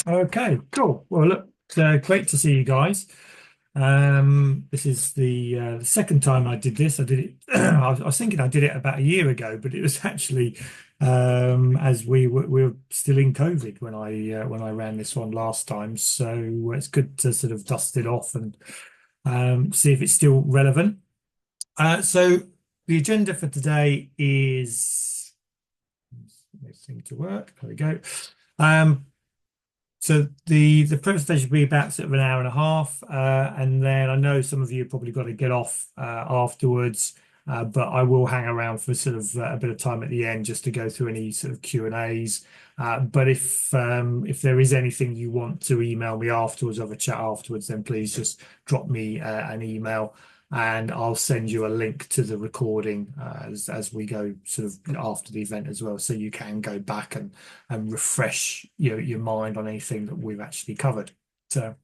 Okay, cool. Well, look, great to see you guys. This is the second time I did this. I did it. I was thinking I did it about a year ago, but it was actually as we were still in COVID when I ran this one last time. So it's good to sort of dust it off and see if it's still relevant. So the agenda for today is this thing to work. There we go. Um, So the presentation will be about sort of an hour and a half, and then I know some of you probably got to get off afterwards, but I will hang around for sort of a bit of time at the end just to go through any sort of Q and A's. But if there is anything you want to email me afterwards, have a chat afterwards, then please just drop me an email and I'll send you a link to the recording as we go sort of after the event as well, so you can go back and refresh your mind on anything that we've actually covered. So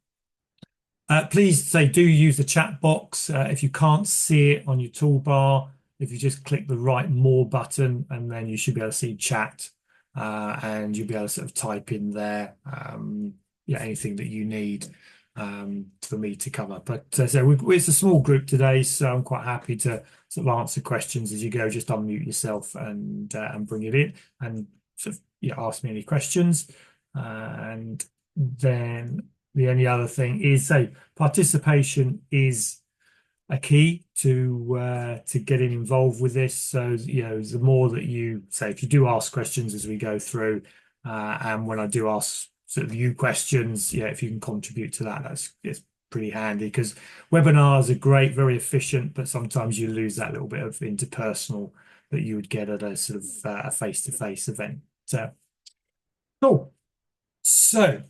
please say do use the chat box. If you can't see it on your toolbar, if you just click the right more button, and then you should be able to see chat, and you'll be able to sort of type in there yeah, anything that you need for me to cover. But it's a small group today, so I'm quite happy to sort of answer questions as you go. Just unmute yourself and bring it in and sort of ask me any questions. And then the only other thing is say participation is a key to getting involved with this. So the more that you say, if you do ask questions as we go through, and when I do ask sort of you questions, if you can contribute to that, it's pretty handy because webinars are great, very efficient, but sometimes you lose that little bit of interpersonal that you would get at a sort of a face-to-face event. So cool. So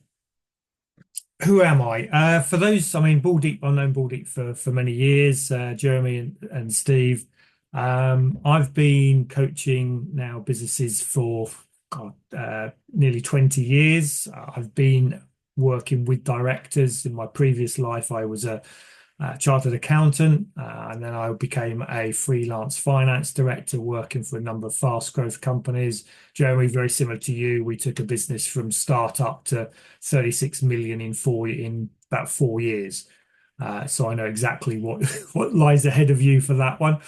who am I? For those, I mean, Ball Deep, I've known Ball Deep for many years, Jeremy and Steve. I've been coaching now businesses for God, nearly 20 years. I've been working with directors. In my previous life, I was a chartered accountant, and then I became a freelance finance director working for a number of fast growth companies. Jeremy, very similar to you, we took a business from startup to 36 million in about 4 years. So I know exactly what what lies ahead of you for that one.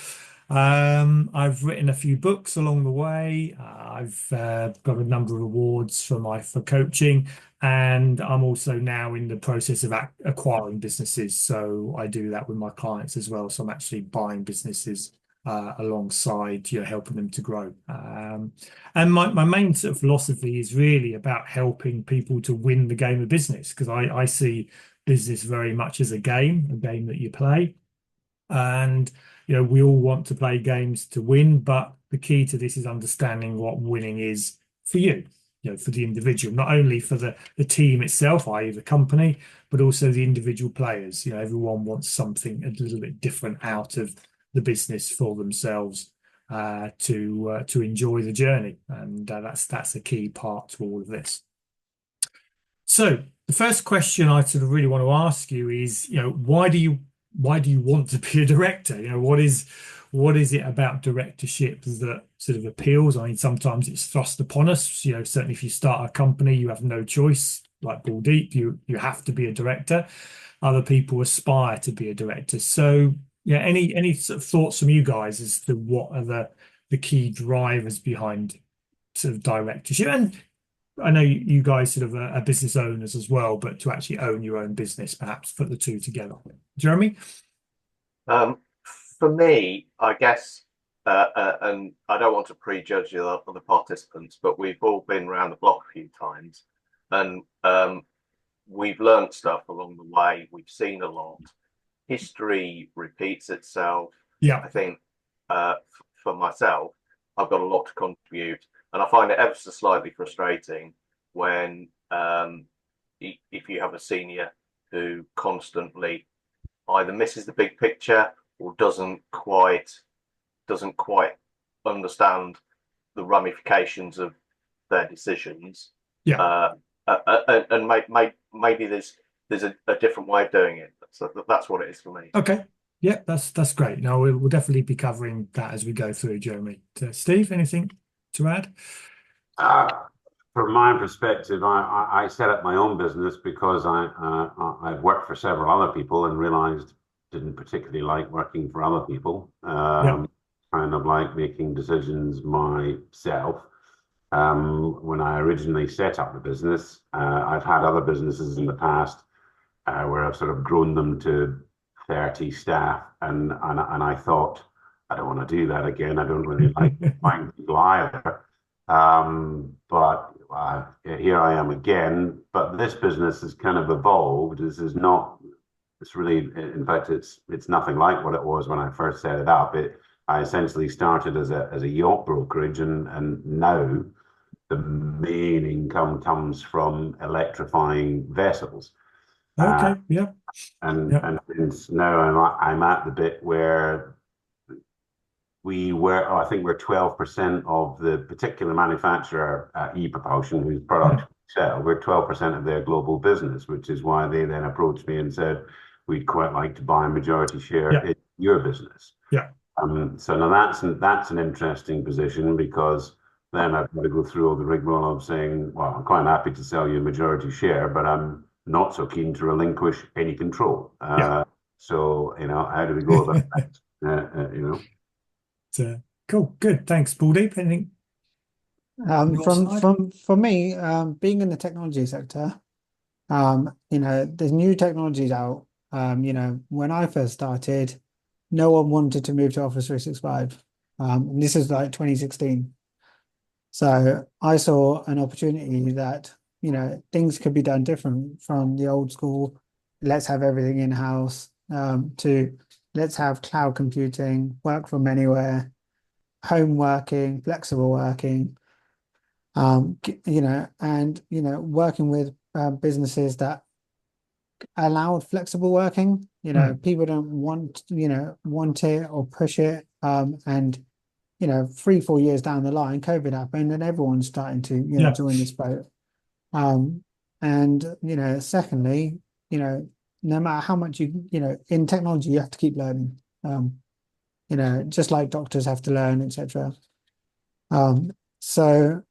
I've written a few books along the way. I've got a number of awards for coaching, and I'm also now in the process of acquiring businesses. So I do that with my clients as well. So I'm actually buying businesses alongside, helping them to grow. And my main sort of philosophy is really about helping people to win the game of business because I see business very much as a game that you play. And we all want to play games to win, but the key to this is understanding what winning is for you, for the individual, not only for the team itself, i.e. the company, but also the individual players. Everyone wants something a little bit different out of the business for themselves to enjoy the journey. And that's a key part to all of this. So the first question I sort of really want to ask you is, why do you want to be a director? What is it about directorship that sort of appeals? I mean, sometimes it's thrust upon us. Certainly if you start a company, you have no choice. Like Ball Deep, you have to be a director. Other people aspire to be a director. So, yeah, any sort of thoughts from you guys as to what are the key drivers behind sort of directorship? And I know you guys sort of are business owners as well, but to actually own your own business, perhaps put the two together. Jeremy? Um, for me, I guess, and I don't want to prejudge the other participants, but we've all been around the block a few times, and we've learned stuff along the way. We've seen a lot. History repeats itself. Yeah. I think for myself, I've got a lot to contribute, and I find it ever so slightly frustrating when if you have a senior who constantly either misses the big picture or doesn't quite understand the ramifications of their decisions. Yeah. And maybe there's a different way of doing it. So that's what it is for me. Okay. Yeah, that's great. No, we'll definitely be covering that as we go through, Jeremy. Steve, anything to add? from my perspective, I set up my own business because I've worked for several other people and realized didn't particularly like working for other people. Yeah. Kind of like making decisions myself. When I originally set up the business, I've had other businesses in the past where I've sort of grown them to 30 staff, and I thought I don't want to do that again. I don't really like buying people either. But here I am again. But this business has kind of evolved. This is not. It's really, in fact, it's nothing like what it was when I first set it up. I essentially started as a yacht brokerage, and now the main income comes from electrifying vessels. Uh, Okay. Yeah. and Yeah. and since now I'm at the bit where I think we're 12% of the particular manufacturer, e-propulsion, whose products Mm. we sell. We're 12% of their global business, which is why they then approached me and said, we'd quite like to buy a majority share Yeah. in your business. Yeah. So now that's an interesting position because then I've got to go through all the rigmarole of saying, well, I'm quite happy to sell you a majority share, but I'm not so keen to relinquish any control. Yeah. So, how do we go about that? So, cool. Good. Thanks, Paul Deep. Anything on your From side? for me, being in the technology sector, there's new technologies out. When I first started, no one wanted to move to Office 365. And this is like 2016. So I saw an opportunity that, things could be done different from the old school. Let's have everything in-house, to let's have cloud computing, work from anywhere, home working, flexible working, working with businesses that allowed flexible working. Mm. People don't want it or push it. And 3, 4 years down the line, COVID happened and everyone's starting to, Yeah. join this boat. Um, and secondly, no matter how much in technology, you have to keep learning. Just like doctors have to learn, etc. So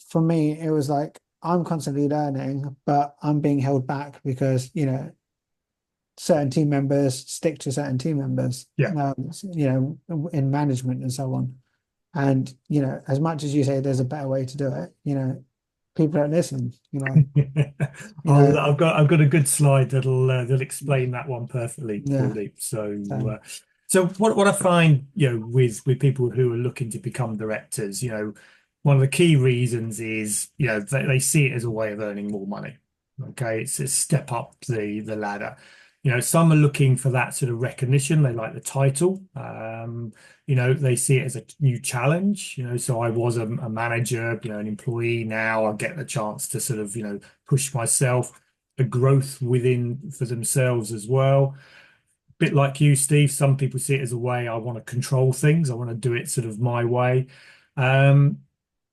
for me, it was like I'm constantly learning, but I'm being held back because, certain team members stick to certain team members, Yeah. in management and so on. And, as much as you say there's a better way to do it, people don't listen, I've got a good slide that'll explain that one perfectly, Paul yeah. Deep. So So, what I find, with people who are looking to become directors, one of the key reasons is, they see it as a way of earning more money. Okay, it's a step up the ladder. Some are looking for that sort of recognition. They like the title. They see it as a new challenge. So I was a manager, an employee. Now I get the chance to sort of, push myself, a growth within for themselves as well. Bit like you, Steve, some people see it as a way I want to control things. I want to do it sort of my way. Um,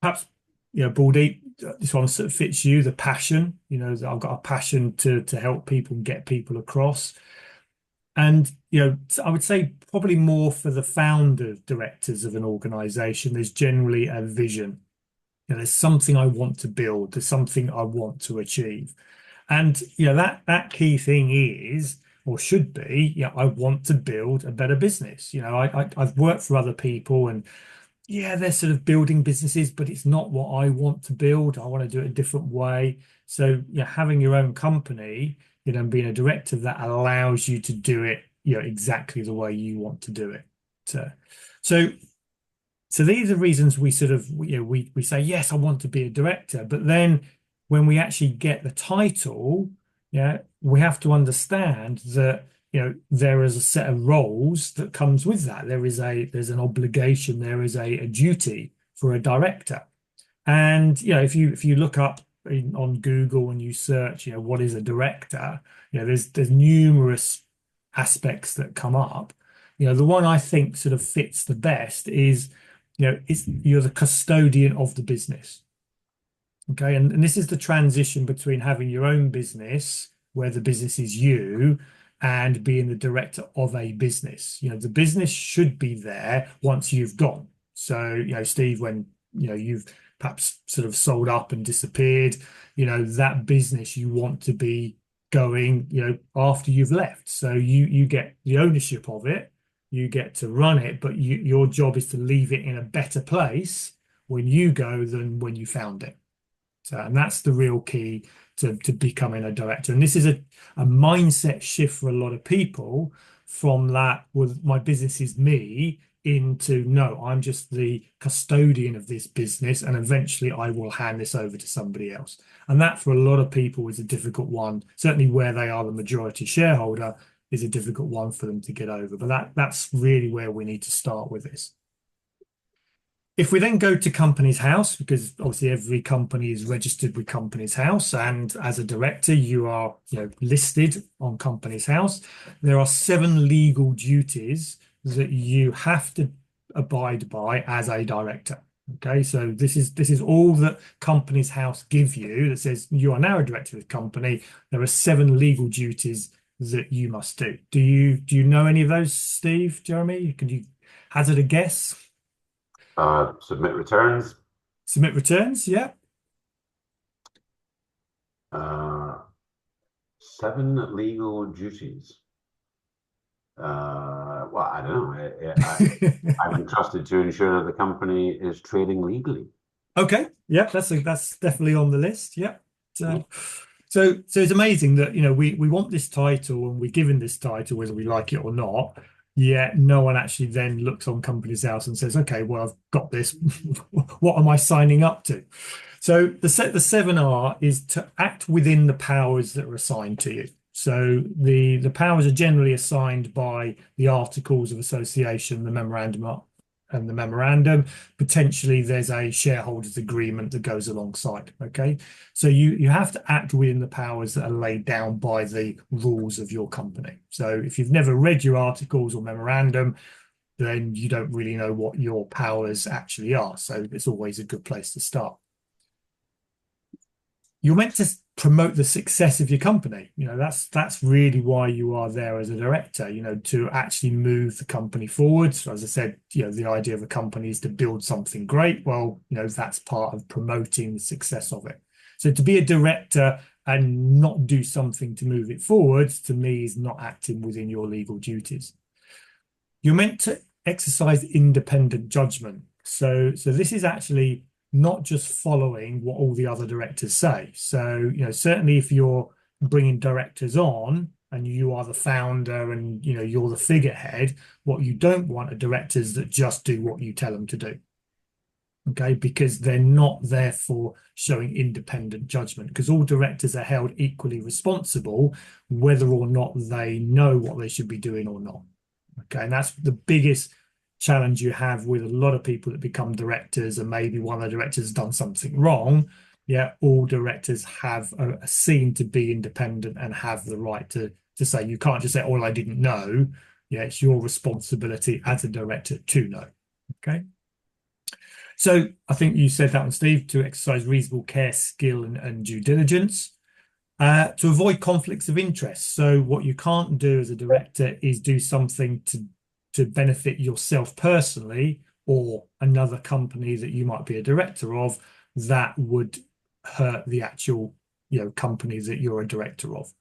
Perhaps, Baldy, this one sort of fits you, the passion. I've got a passion to help people and get people across. And, I would say probably more for the founder directors of an organization, there's generally a vision. There's something I want to build, there's something I want to achieve. And that key thing is, or should be, I want to build a better business. I've worked for other people, and yeah, they're sort of building businesses, but it's not what I want to build. I want to do it a different way. So, having your own company, and being a director, that allows you to do it, exactly the way you want to do it. So, so, so these are reasons we sort of, we say, yes, I want to be a director. But then when we actually get the title, we have to understand that there is a set of roles that comes with that. There's an obligation, there is a duty for a director. And if you look up on Google and you search, what is a director, there's numerous aspects that come up. The one I think sort of fits the best is, you're the custodian of the business. Okay, and this is the transition between having your own business, where the business is you, and being the director of a business. The business should be there once you've gone. So, Steve, when you've perhaps sort of sold up and disappeared, that business you want to be going, after you've left. So you get the ownership of it, you get to run it, but your job is to leave it in a better place when you go than when you found it. So, and that's the real key to becoming a director. And this is a mindset shift for a lot of people from that, well, my business is me, into no, I'm just the custodian of this business, and eventually I will hand this over to somebody else. And that for a lot of people is a difficult one, certainly where they are the majority shareholder is a difficult one for them to get over. But that's really where we need to start with this. If we then go to Companies House, because obviously every company is registered with Companies House, and as a director, you are listed on Companies House, there are 7 legal duties that you have to abide by as a director. Okay, so this is all that Companies House give you that says you are now a director of the company. There are 7 legal duties that you must do. Do you know any of those, Steve, Jeremy? Can you hazard a guess? Submit returns. Submit returns, yeah. 7 legal duties. Well, I don't know. I'm entrusted to ensure that the company is trading legally. Okay, yeah, that's definitely on the list. Yeah. So it's amazing that we want this title and we're given this title whether we like it or not. Yet no one actually then looks on Companies House and says, okay, well, I've got this. What am I signing up to? So the 7R is to act within the powers that are assigned to you. So the powers are generally assigned by the Articles of Association, the memorandum and the memorandum. Potentially there's a shareholders agreement that goes alongside. Okay, so you have to act within the powers that are laid down by the rules of your company. So if you've never read your articles or memorandum, then you don't really know what your powers actually are. So it's always a good place to start. You're meant to promote the success of your company. That's really why you are there as a director, to actually move the company forward. So as I said, the idea of a company is to build something great. Well, that's part of promoting the success of it. So to be a director and not do something to move it forward, to me, is not acting within your legal duties. You're meant to exercise independent judgment. So this is actually not just following what all the other directors say. So, certainly if you're bringing directors on and you are the founder and, you're the figurehead, what you don't want are directors that just do what you tell them to do. Okay, because they're not there for showing independent judgment, because all directors are held equally responsible, whether or not they know what they should be doing or not. Okay, and that's the biggest challenge you have with a lot of people that become directors, and maybe one of the directors has done something wrong. Yeah, all directors are seen to be independent and have the right to say, you can't just say, oh, I didn't know. Yeah, it's your responsibility as a director to know. Okay. So I think you said that one, Steve, to exercise reasonable care, skill, and due diligence. To avoid conflicts of interest. So what you can't do as a director is do something to benefit yourself personally or another company that you might be a director of that would hurt the actual company that you're a director of.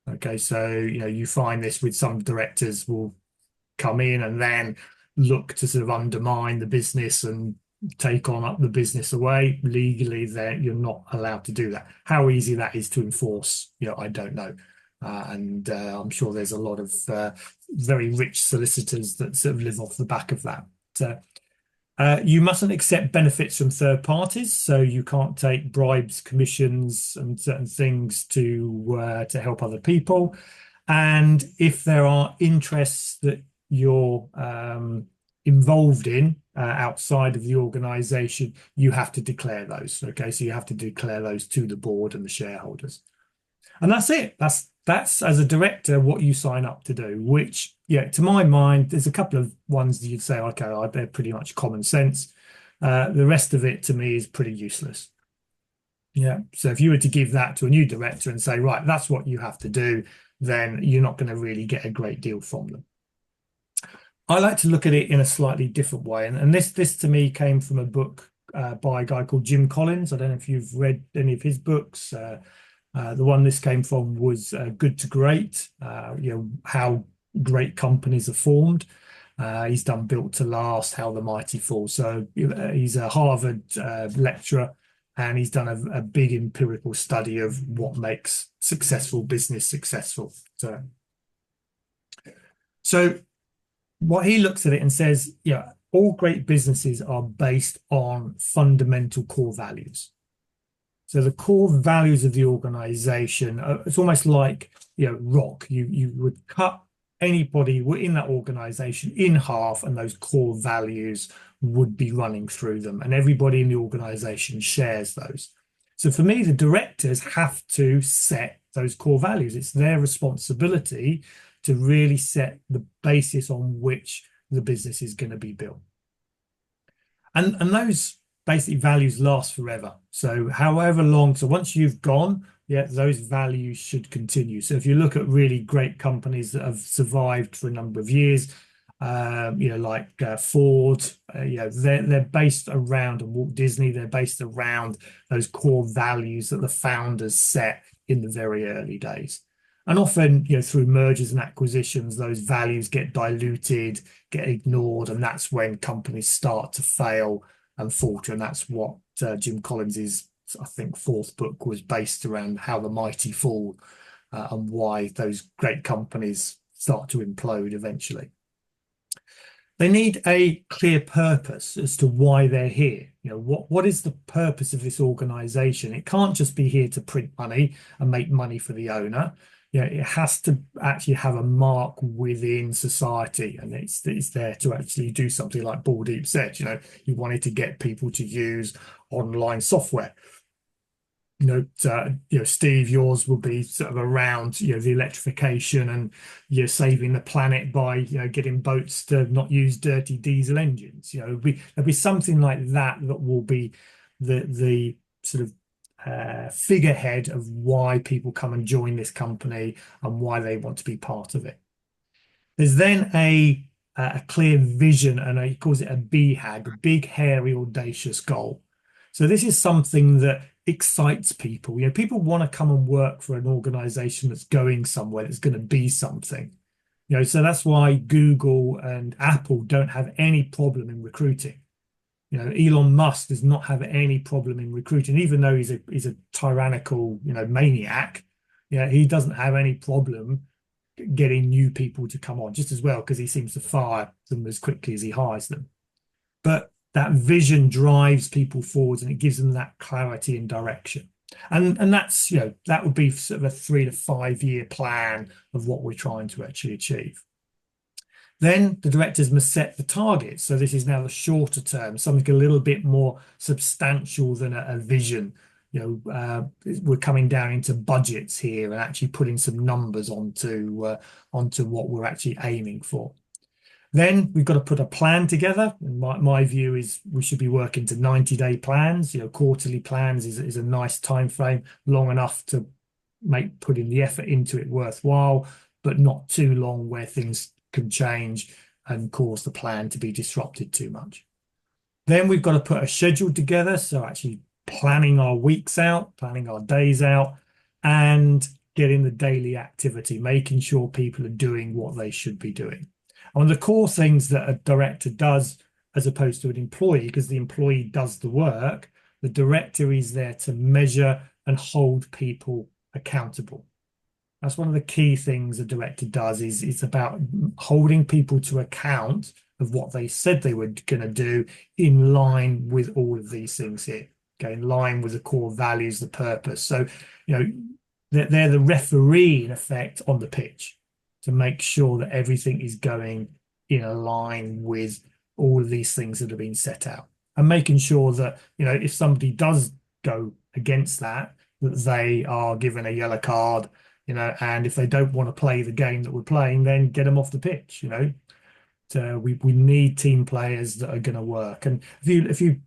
Okay, so you find this with some directors will come in and then look to sort of undermine the business and take on up the business away. Legally, you're not allowed to do that. How easy that is to enforce, I don't know. And I'm sure there's a lot of very rich solicitors that sort of live off the back of that. You mustn't accept benefits from third parties, so you can't take bribes, commissions, and certain things to help other people. And if there are interests that you're involved in outside of the organization, you have to declare those. Okay, so you have to declare those to the board and the shareholders. And that's it. That's as a director what you sign up to do, which, to my mind, there's a couple of ones that you'd say, okay, they're pretty much common sense. The rest of it to me is pretty useless. Yeah. So if you were to give that to a new director and say, right, that's what you have to do, then you're not going to really get a great deal from them. I like to look at it in a slightly different way. And this to me came from a book by a guy called Jim Collins. I don't know if you've read any of his books. The one this came from was Good to Great, how great companies are formed. He's done Built to Last, How the Mighty Fall. So he's a Harvard lecturer, and he's done a big empirical study of what makes successful business successful. So what he looks at it and says, all great businesses are based on fundamental core values. So the core values of the organization, it's almost like, rock. You would cut anybody in that organization in half, and those core values would be running through them, and everybody in the organization shares those. So for me, the directors have to set those core values. It's their responsibility to really set the basis on which the business is going to be built. And those basic values last forever. So however long, so once you've gone, those values should continue. So if you look at really great companies that have survived for a number of years, like Ford, they're based around, and Walt Disney, they're based around those core values that the founders set in the very early days. And often, through mergers and acquisitions, those values get diluted, get ignored, and that's when companies start to fail and falter. And that's what Jim Collins's, I think, fourth book was based around, How the Mighty Fall, and why those great companies start to implode eventually. They need a clear purpose as to why they're here. What is the purpose of this organization? It can't just be here to print money and make money for the owner. It has to actually have a mark within society, and it's there to actually do something like Ball Deep said. You wanted to get people to use online software. Steve, yours will be sort of around the electrification and saving the planet by getting boats to not use dirty diesel engines. There'll be something like that will be the sort of figurehead of why people come and join this company and why they want to be part of it. There's then a clear vision, and he calls it a BHAG, a big, hairy, audacious goal. So this is something that excites people. People want to come and work for an organization that's going somewhere, that's going to be something. So that's why Google and Apple don't have any problem in recruiting. Elon Musk does not have any problem in recruiting, even though he's a tyrannical, maniac. He doesn't have any problem getting new people to come on, just as well, because he seems to fire them as quickly as he hires them. But that vision drives people forwards, and it gives them that clarity and direction. And that's, that would be sort of a 3 to 5 year plan of what we're trying to actually achieve. Then the directors must set the targets. So this is now the shorter term, something a little bit more substantial than a vision. We're coming down into budgets here and actually putting some numbers onto what we're actually aiming for. Then we've got to put a plan together. And my view is we should be working to 90-day plans. Quarterly plans is a nice time frame, long enough to make putting the effort into it worthwhile, but not too long where things can change and cause the plan to be disrupted too much. Then we've got to put a schedule together. So actually planning our weeks out, planning our days out, and getting the daily activity, making sure people are doing what they should be doing. One of the core things that a director does, as opposed to an employee, because the employee does the work, the director is there to measure and hold people accountable. That's one of the key things a director does, is it's about holding people to account of what they said they were going to do in line with all of these things here. Okay, in line with the core values, the purpose. So, they're the referee, in effect, on the pitch to make sure that everything is going in a line with all of these things that have been set out, and making sure that, if somebody does go against that, that they are given a yellow card, and if they don't want to play the game that we're playing, then get them off the pitch. So we need team players that are going to work. And if you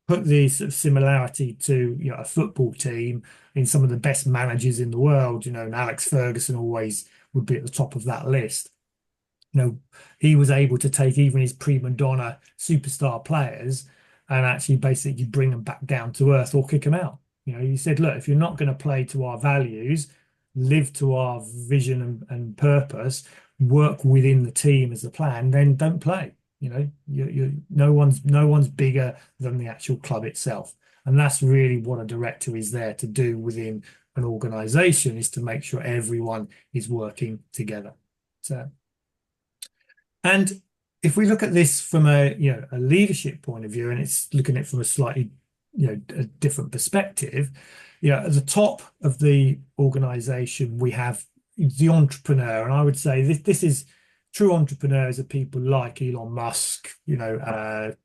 put the sort of similarity to a football team, in some of the best managers in the world, and Alex Ferguson always would be at the top of that list. He was able to take even his prima donna superstar players and actually basically bring them back down to earth or kick them out. You know, you said, look, if you're not going to play to our values, live to our vision and purpose, work within the team as a plan, then don't play. You know, no one's bigger than the actual club itself. And that's really what a director is there to do within an organization, is to make sure everyone is working together. So, and if we look at this from a a leadership point of view, and it's looking at it from a slightly a different perspective, at the top of the organization we have the entrepreneur, and I would say this is true entrepreneurs are people like Elon Musk,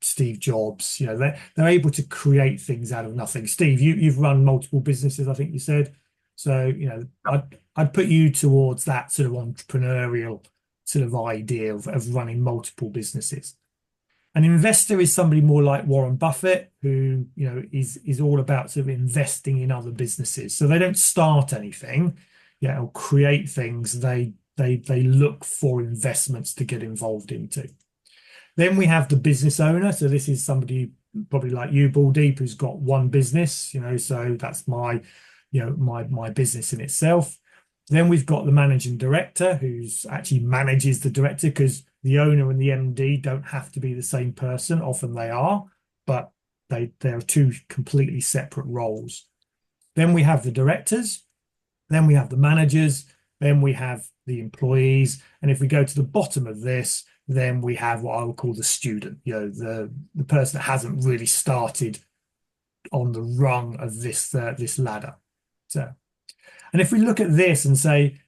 Steve Jobs. They're able to create things out of nothing. Steve, you've run multiple businesses, I think you said. So I'd put you towards that sort of entrepreneurial sort of idea of running multiple businesses. An investor is somebody more like Warren Buffett, who is all about sort of investing in other businesses. So they don't start anything, or create things. They look for investments to get involved into. Then we have the business owner. So this is somebody probably like you, Baldeep, who's got one business. So that's my business in itself. Then we've got the managing director, who's actually manages the director, because the owner and the MD don't have to be the same person. Often they are, but they are two completely separate roles. Then we have the directors. Then we have the managers. Then we have the employees. And if we go to the bottom of this, then we have what I would call the student, the person that hasn't really started on the rung of this ladder. So, and if we look at this and say,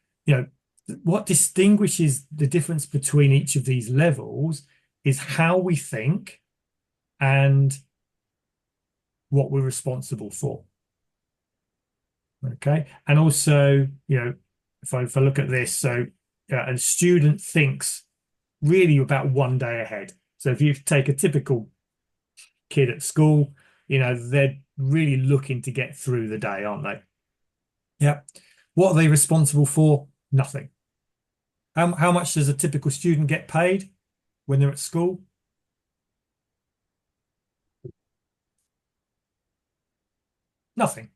what distinguishes the difference between each of these levels is how we think and what we're responsible for. Okay. And also, if I look at this, so a student thinks really about one day ahead. So if you take a typical kid at school, they're really looking to get through the day, aren't they? Yeah. What are they responsible for? Nothing. How much does a typical student get paid when they're at school? Nothing.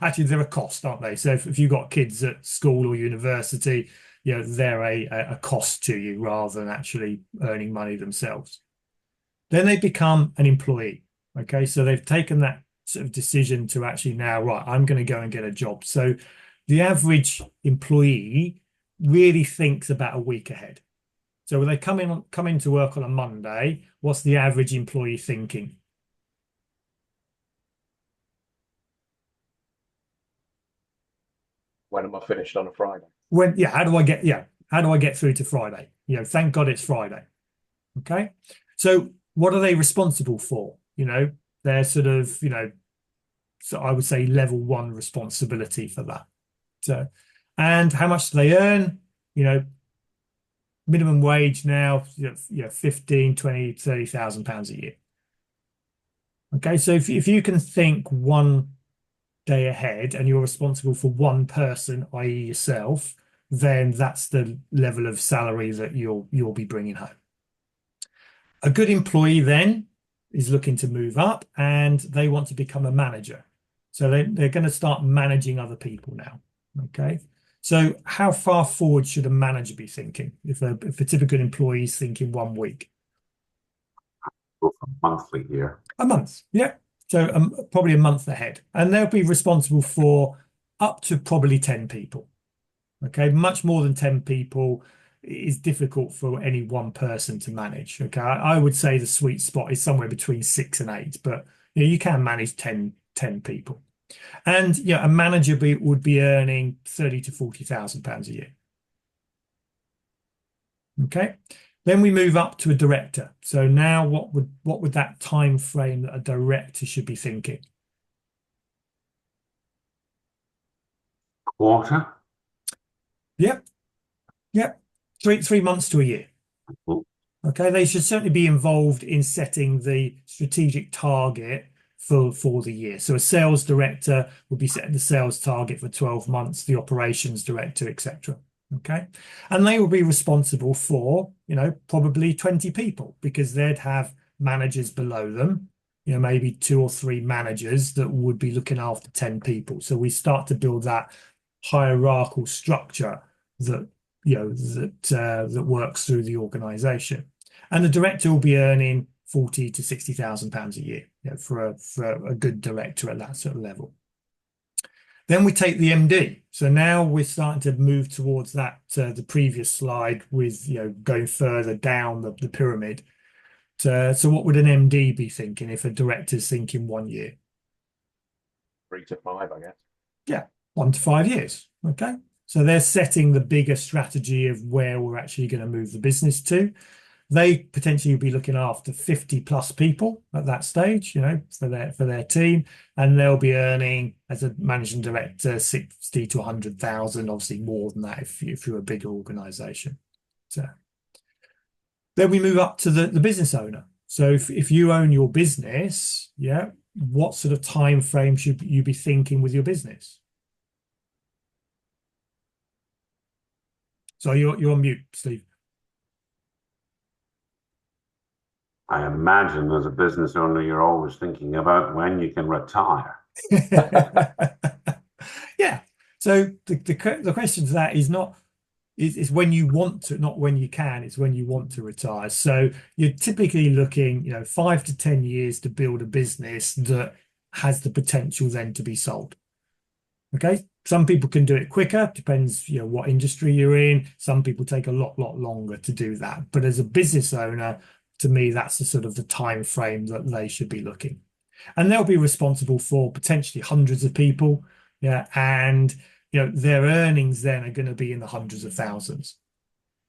Actually, they're a cost, aren't they? So if you've got kids at school or university, they're a cost to you rather than actually earning money themselves. Then they become an employee. Okay, so they've taken that sort of decision to actually now, right, I'm going to go and get a job. So the average employee really thinks about a week ahead. So when they come into work on a Monday, what's the average employee thinking? When am I finished on a Friday? How do I get through to Friday? Thank God it's Friday. Okay. So what are they responsible for? They're sort of, so I would say level 1 responsibility for that. So, and how much do they earn? Minimum wage now, 15, 20, 30,000 pounds a year. Okay. So if you can think one day ahead and you're responsible for one person, i.e. yourself, then that's the level of salary that you'll be bringing home. A good employee then is looking to move up and they want to become a manager. So they're going to start managing other people now. Okay. So how far forward should a manager be thinking if a typical employee is thinking 1 week? Monthly here. A month, yeah. So probably a month ahead. And they'll be responsible for up to probably 10 people. Okay, much more than 10 people is difficult for any one person to manage. Okay, I would say the sweet spot is somewhere between 6 and 8, but you can manage 10 people. And a manager would be earning 30 to 40,000 pounds a year. Okay. Then we move up to a director. So now what would that time frame that a director should be thinking? Quarter? Yep. 3 months to a year. Cool. Okay, they should certainly be involved in setting the strategic target for the year. So a sales director would be setting the sales target for 12 months, the operations director, etc. Okay, and they will be responsible for probably 20 people because they'd have managers below them maybe 2 or 3 managers that would be looking after 10 people. So we start to build that hierarchical structure that that works through the organization. And the director will be earning 40 to 60,000 pounds a year, for a good director at that sort of level. Then we take the MD. So now we're starting to move towards that, the previous slide with, going further down the pyramid. So what would an MD be thinking if a director's thinking 1 year? 3 to 5, I guess. Yeah, 1 to 5 years. Okay. So they're setting the bigger strategy of where we're actually going to move the business to. They potentially be looking after 50 plus people at that stage, for their team, and they'll be earning as a managing director 60 to 100,000, obviously more than that if you're a bigger organization. So then we move up to the business owner. So if you own your business, what sort of time frame should you be thinking with your business? So you're on mute, Steve. I imagine as a business owner, you're always thinking about when you can retire. Yeah. So the question to that is not is when you want to, not when you can. It's when you want to retire. So you're typically looking, 5 to 10 years to build a business that has the potential then to be sold. Okay. Some people can do it quicker, depends, what industry you're in. Some people take a lot longer to do that. But as a business owner, to me, that's the sort of the time frame that they should be looking. And they'll be responsible for potentially hundreds of people. Yeah. And, their earnings then are going to be in the hundreds of thousands.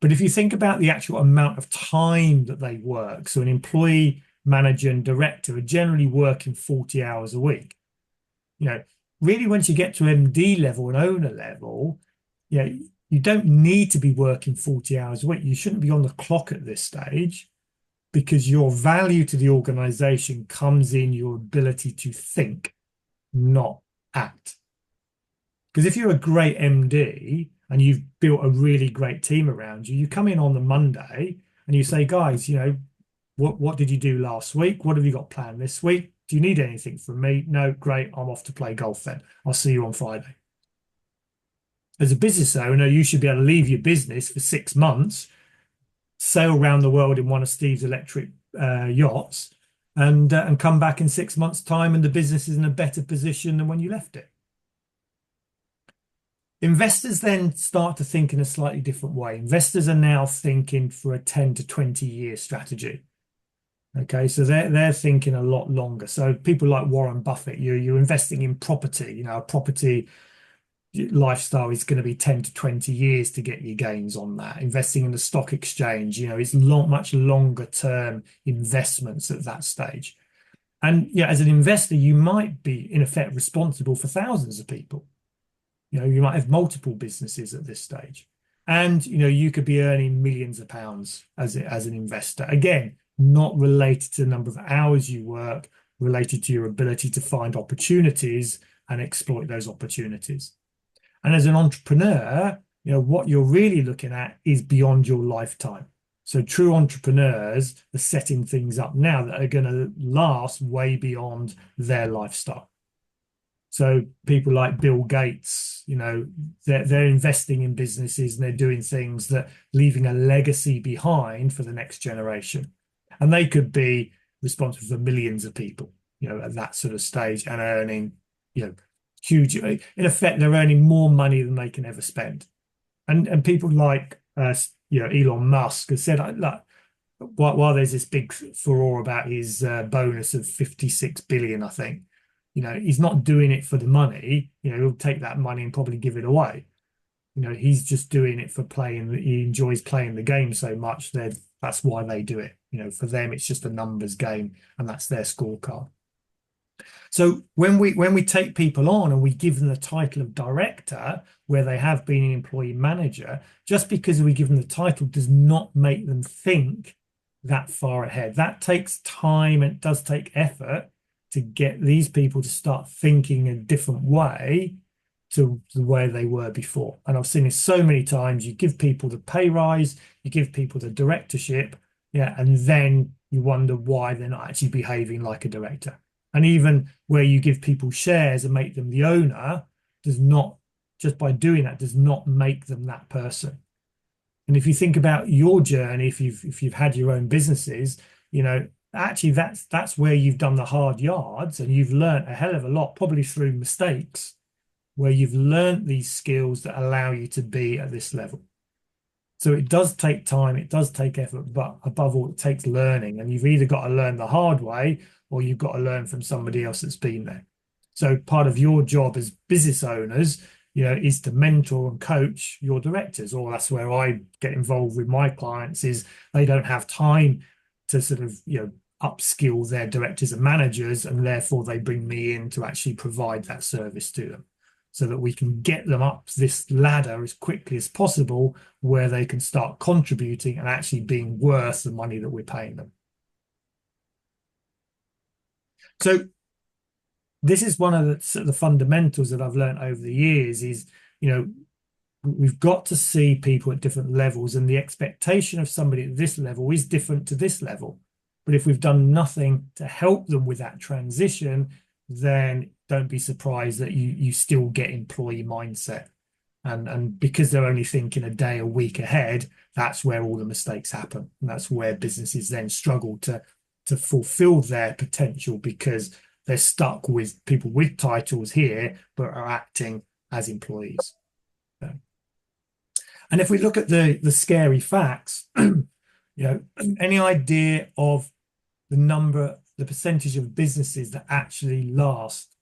But if you think about the actual amount of time that they work, so an employee, manager, and director are generally working 40 hours a week. Really, once you get to MD level and owner level, you don't need to be working 40 hours a week. You shouldn't be on the clock at this stage, because your value to the organization comes in your ability to think, not act. Because if you're a great MD and you've built a really great team around you, you come in on the Monday and you say, guys, what did you do last week? What have you got planned this week? Do you need anything from me? No, great. I'm off to play golf then. I'll see you on Friday. As a business owner, you should be able to leave your business for 6 months, sail around the world in one of Steve's electric yachts, and come back in 6 months' time, and the business is in a better position than when you left it. Investors then start to think in a slightly different way. Investors are now thinking for a 10 to 20 year strategy. Okay, so they're thinking a lot longer. So people like Warren Buffett, you're investing in property. A property lifestyle is going to be 10 to 20 years to get your gains on that. Investing in the stock exchange, it's much longer term investments at that stage. And as an investor, you might be in effect responsible for thousands of people. You might have multiple businesses at this stage, and you could be earning millions of pounds as an investor. Again, not related to the number of hours you work, related to your ability to find opportunities and exploit those opportunities. And as an entrepreneur, what you're really looking at is beyond your lifetime. So true entrepreneurs are setting things up now that are going to last way beyond their lifestyle. So people like Bill Gates, they're investing in businesses and they're doing things that leaving a legacy behind for the next generation. And they could be responsible for millions of people, at that sort of stage, and earning, huge. In effect, they're earning more money than they can ever spend. And people like, Elon Musk has said, look, while there's this big furore about his bonus of 56 billion, I think, he's not doing it for the money. He'll take that money and probably give it away. He's just doing it for playing. He enjoys playing the game so much that that's why they do it. For them, it's just a numbers game, and that's their scorecard. So when we take people on and we give them the title of director, where they have been an employee manager, just because we give them the title does not make them think that far ahead. That takes time, and it does take effort to get these people to start thinking a different way to the way they were before. And I've seen this so many times. You give people the pay rise, you give people the directorship, and then you wonder why they're not actually behaving like a director. And even where you give people shares and make them the owner does not, just by doing that, does not make them that person. And if you think about your journey, if you've had your own businesses, you know, actually that's where you've done the hard yards and you've learned a hell of a lot, probably through mistakes, where you've learned these skills that allow you to be at this level. So it does take time, it does take effort, but above all, it takes learning. And you've either got to learn the hard way or you've got to learn from somebody else that's been there. So part of your job as business owners, you know, is to mentor and coach your directors. Or that's where I get involved with my clients, is they don't have time to sort of, you know, upskill their directors and managers, and therefore they bring me in to actually provide that service to them, so that we can get them up this ladder as quickly as possible, where they can start contributing and actually being worth the money that we're paying them. So this is one of the fundamentals that I've learned over the years is, you know, we've got to see people at different levels, and the expectation of somebody at this level is different to this level. But if we've done nothing to help them with that transition, then don't be surprised that you still get employee mindset. And because they're only thinking a day, a week ahead, that's where all the mistakes happen. And that's where businesses then struggle to fulfill their potential, because they're stuck with people with titles here, but are acting as employees. And if we look at the scary facts, you know, any idea of the percentage of businesses that actually last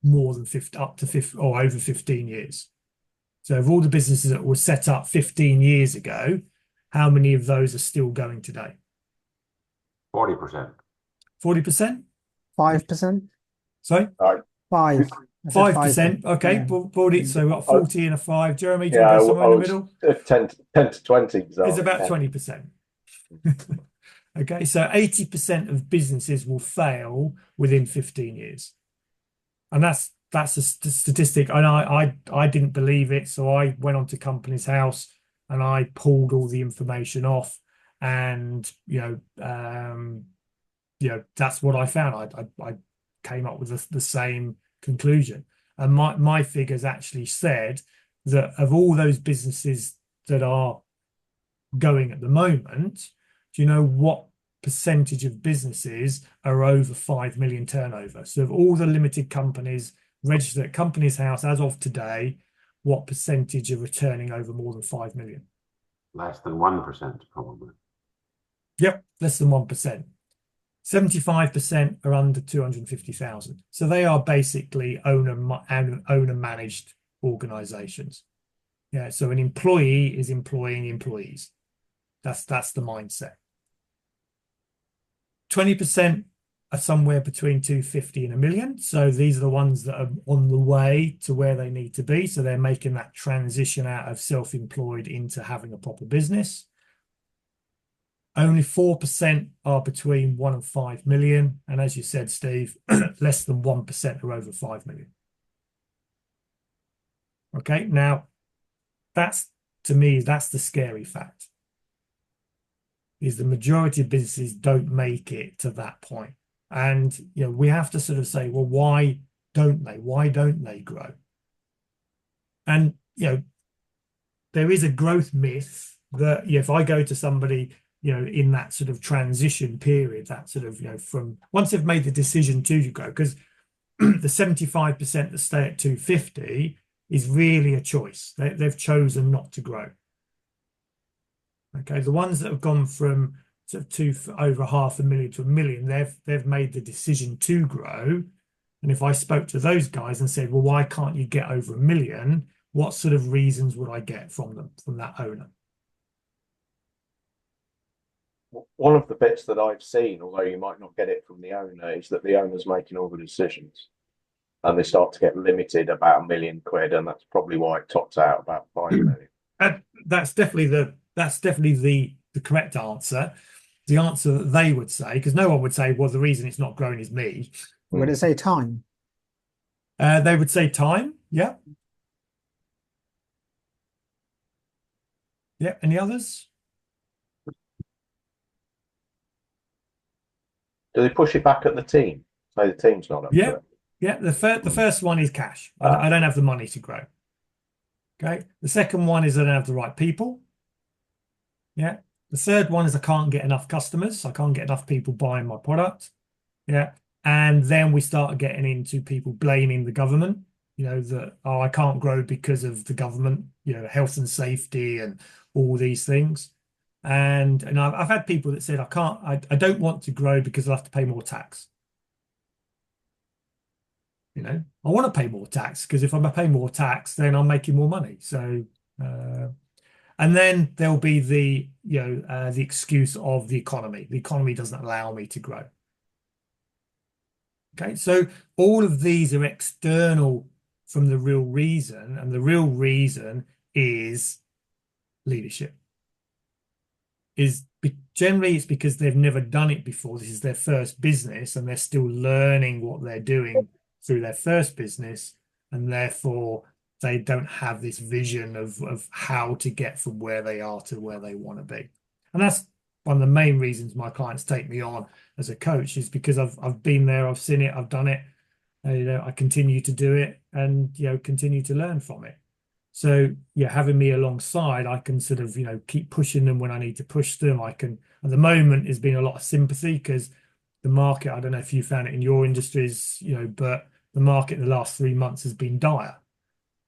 more than 50, up to 50 or over 15 years? So of all the businesses that were set up 15 years ago, how many of those are still going today? 40%. 40%? 5%? Sorry? 5. 5%. Okay, Yeah. 40. So we've got 40 and a 5. Jeremy, do you Yeah, go somewhere in the middle? 10 to 20. It's about 20%. Okay, so 80% of businesses will fail within 15 years. And that's a statistic. And I didn't believe it. So I went onto Companies House and I pulled all the information off. And, you know, that's what I found. I came up with the same conclusion. And my figures actually said that of all those businesses that are going at the moment, do you know what percentage of businesses are over 5 million turnover? So of all the limited companies registered at Companies House as of today, what percentage are returning over more than 5 million? Less than 1%, probably. Yep, less than 1%. 75% are under 250,000. So they are basically owner managed organizations. Yeah, so an employee is employing employees. That's the mindset. 20% are somewhere between 250 and 1 million. So these are the ones that are on the way to where they need to be. So they're making that transition out of self-employed into having a proper business. Only 4% are between 1 and 5 million. And as you said, Steve, less than 1% are over 5 million. Okay, now to me, that's the scary fact. Is the majority of businesses don't make it to that point. And, you know, we have to sort of say, well, why don't they? Why don't they grow? And, you know, there is a growth myth that, you know, if I go to somebody, you know, in that sort of transition period, that sort of, you know, from once they've made the decision to grow, because the 75% that stay at 250 is really a choice. They've chosen not to grow. Okay, the ones that have gone from sort of over 500,000 to 1 million, they've made the decision to grow. And if I spoke to those guys and said, well, why can't you get over 1 million? What sort of reasons would I get from them, from that owner? One of the bits that I've seen, although you might not get it from the owner, is that the owner's making all the decisions, and they start to get limited about £1 million, and that's probably why it tops out about 5 million. That's definitely the correct answer. The answer that they would say, because no one would say, well, the reason it's not growing is me. Would it say time? They would say time. Yeah. Yeah. Any others? Do they push it back at the team? Say the team's not up to Yeah, it. yeah. The first one is cash. Ah. I don't have the money to grow. Okay. The second one is I don't have the right people. Yeah. The third one is I can't get enough customers. I can't get enough people buying my product. Yeah. And then we start getting into people blaming the government, that, oh, I can't grow because of the government, health and safety and all these things. And I've had people that said, I don't want to grow because I'll have to pay more tax. I want to pay more tax because if I pay more tax, then I'm making more money. So, and then there'll be the excuse of the economy. The economy doesn't allow me to grow. Okay, so all of these are external from the real reason, and the real reason is leadership. Generally it's because they've never done it before. This is their first business, and they're still learning what they're doing through their first business, and therefore they don't have this vision of how to get from where they are to where they want to be. And that's one of the main reasons my clients take me on as a coach, is because I've been there, I've seen it, I've done it. I continue to do it, and continue to learn from it. So yeah, having me alongside, I can sort of keep pushing them when I need to push them. I can, at the moment, there's been a lot of sympathy because the market, I don't know if you found it in your industries, but the market the last 3 months has been dire.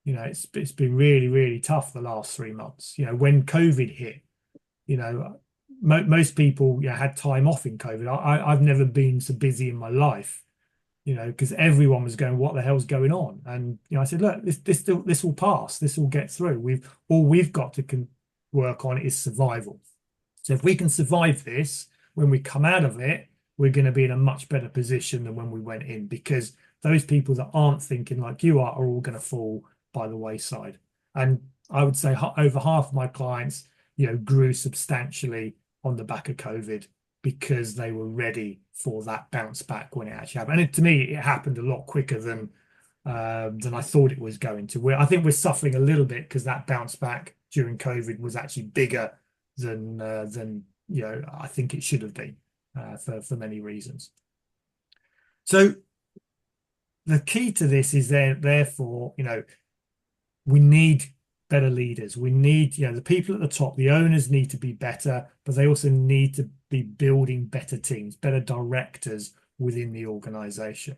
It's been really, really tough the last 3 months. When COVID hit, most people had time off in COVID. I've never been so busy in my life, because everyone was going, what the hell's going on? And I said, look, this will pass. This will get through. We've got to work on is survival. So if we can survive this, when we come out of it, we're going to be in a much better position than when we went in, because those people that aren't thinking like you are all going to fall by the wayside. And I would say over half of my clients, grew substantially on the back of COVID because they were ready for that bounce back when it actually happened. And to me, it happened a lot quicker than I thought it was going to. I think we're suffering a little bit because that bounce back during COVID was actually bigger than I think it should have been for many reasons. So the key to this is therefore, we need better leaders. We need, the people at the top, the owners need to be better, but they also need to be building better teams, better directors within the organization.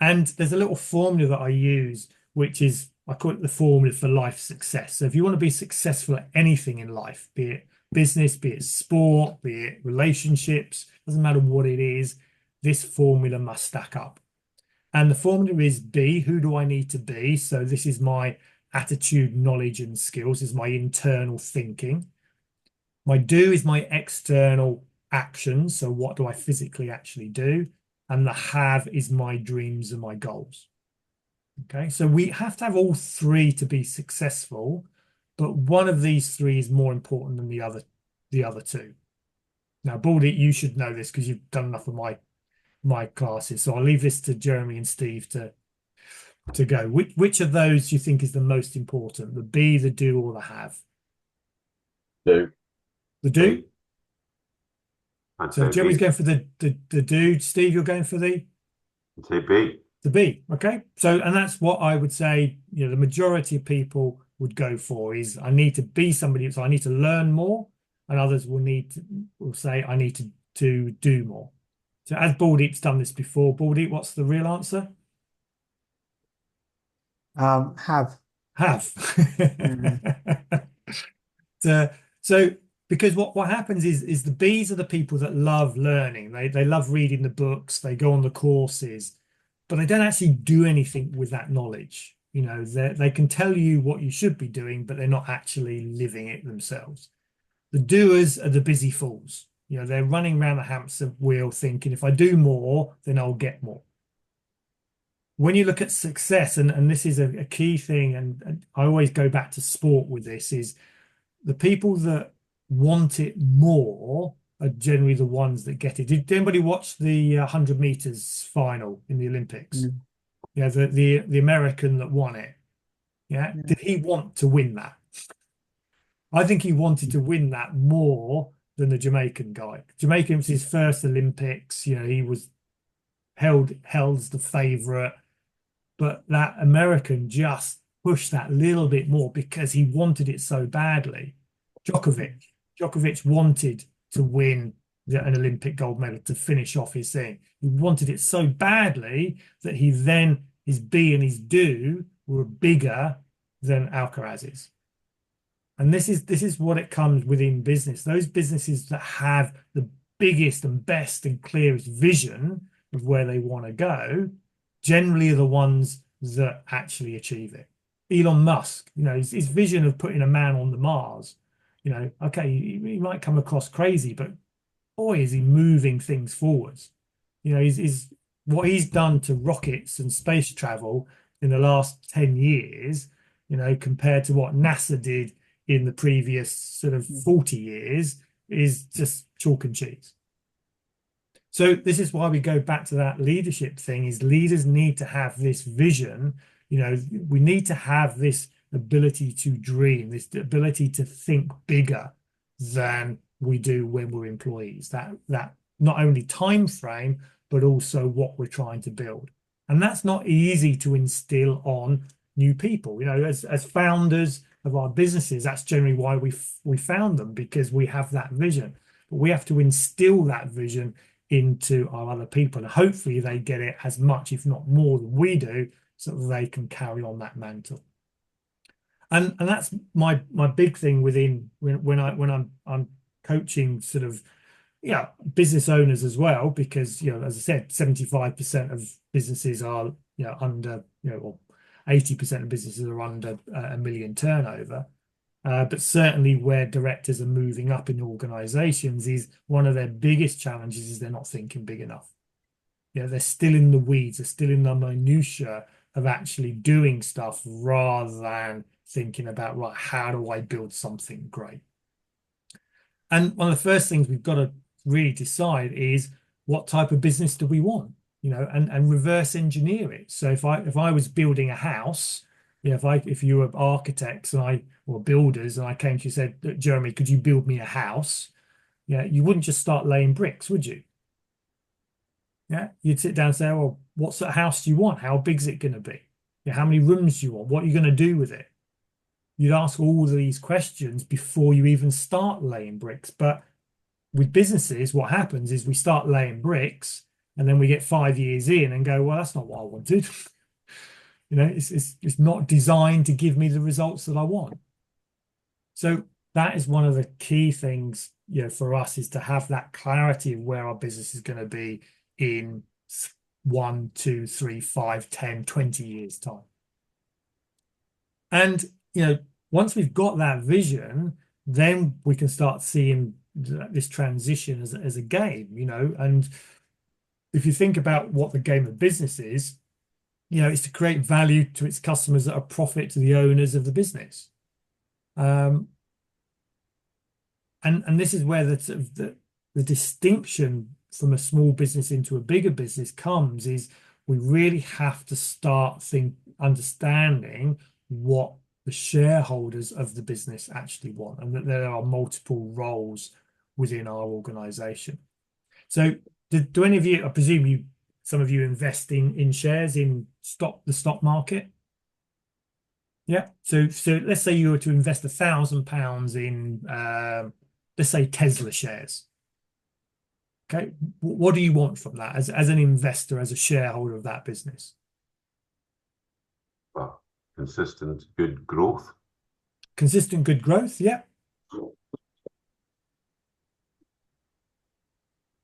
And there's a little formula that I use, which is, I call it the formula for life success. So if you want to be successful at anything in life, be it business, be it sport, be it relationships, doesn't matter what it is, this formula must stack up. And the formula is B, who do I need to be? So this is my attitude, knowledge, and skills, is my internal thinking. My do is my external actions. So what do I physically actually do? And the have is my dreams and my goals. Okay, so we have to have all three to be successful, but one of these three is more important than the other two. Now, Baldy, you should know this because you've done enough of my classes. So I'll leave this to Jeremy and Steve to go. Which of those do you think is the most important? The be, the do, or the have? Do. The do? So Jeremy's B. going for the do. Steve, you're going for the B. The B. Okay. So, and that's what I would say, the majority of people would go for is I need to be somebody, so I need to learn more, and others will say I need to do more. So as Baldeep's done this before, Baldeep, what's the real answer? Have. So because what happens is the B's are the people that love learning. They love reading the books, they go on the courses, but they don't actually do anything with that knowledge. They can tell you what you should be doing, but they're not actually living it themselves. The doers are the busy fools. They're running around the hamster wheel thinking, if I do more, then I'll get more. When you look at success, and this is a key thing, and I always go back to sport with this, is the people that want it more are generally the ones that get it. Did anybody watch the 100 meters final in the Olympics? Mm. Yeah, the American that won it. Yeah. Yeah. Did he want to win that? I think he wanted to win that more than the Jamaican guy. Jamaican was his first Olympics. You know, he was held the favourite, but that American just pushed that little bit more because he wanted it so badly. Djokovic wanted to win an Olympic gold medal to finish off his thing. He wanted it so badly that his be and his do were bigger than Alcaraz's. And this is what it comes within business. Those businesses that have the biggest and best and clearest vision of where they want to go generally are the ones that actually achieve it. Elon Musk, you know, his vision of putting a man on the Mars, you know, okay, he might come across crazy, but boy, is he moving things forwards. You know, he's what he's done to rockets and space travel in the last 10 years, you know, compared to what NASA did in the previous sort of 40 years is just chalk and cheese. So this is why we go back to that leadership thing, is leaders need to have this vision. You know, we need to have this ability to dream, this ability to think bigger than we do when we're employees. That not only time frame, but also what we're trying to build. And that's not easy to instill on new people. You know, as founders of our businesses, that's generally why we found them, because we have that vision. But we have to instill that vision into our other people, and hopefully they get it as much, if not more, than we do, so that they can carry on that mantle. And that's my big thing within when I'm coaching sort of business owners as well, because you know, as I said, 75% of businesses are under or 80% of businesses are under a million turnover. But certainly where directors are moving up in organizations, is one of their biggest challenges is they're not thinking big enough. They're still in the weeds, they're still in the minutiae of actually doing stuff rather than thinking about, right, how do I build something great? And one of the first things we've got to really decide is, what type of business do we want? And reverse engineer it. So if I was building a house, if you were architects or builders, and I came to you and said, Jeremy, could you build me a house? You wouldn't just start laying bricks, would you? You'd sit down and say, well, what sort of house do you want? How big is it going to be? How many rooms do you want? What are you going to do with it? You'd ask all of these questions before you even start laying bricks. But with businesses, what happens is we start laying bricks, and then we get 5 years in and go, well, that's not what I wanted. It's not designed to give me the results that I want. So that is one of the key things, for us, is to have that clarity of where our business is going to be in 1, 2, 3, 5, 10, 20 years time. And, once we've got that vision, then we can start seeing this transition as a game, and if you think about what the game of business is, it's to create value to its customers at a profit to the owners of the business. And this is where the distinction from a small business into a bigger business comes, is we really have to start understanding what the shareholders of the business actually want, and that there are multiple roles within our organization. So do any of you, I presume some of you invest in shares in the stock market? Yeah. So let's say you were to invest £1,000 in, let's say, Tesla shares. Okay. What do you want from that as an investor, as a shareholder of that business? Well, consistent good growth. Consistent good growth, yeah.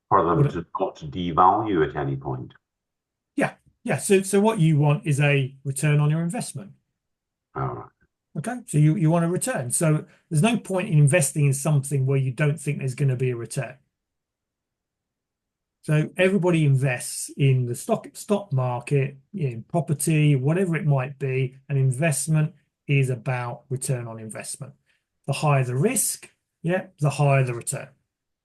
For them to not devalue at any point. Yeah. So what you want is a return on your investment. All right. Okay. So you want a return. So there's no point in investing in something where you don't think there's going to be a return. So everybody invests in the stock market, in property, whatever it might be. An investment is about return on investment. The higher the risk, the higher the return.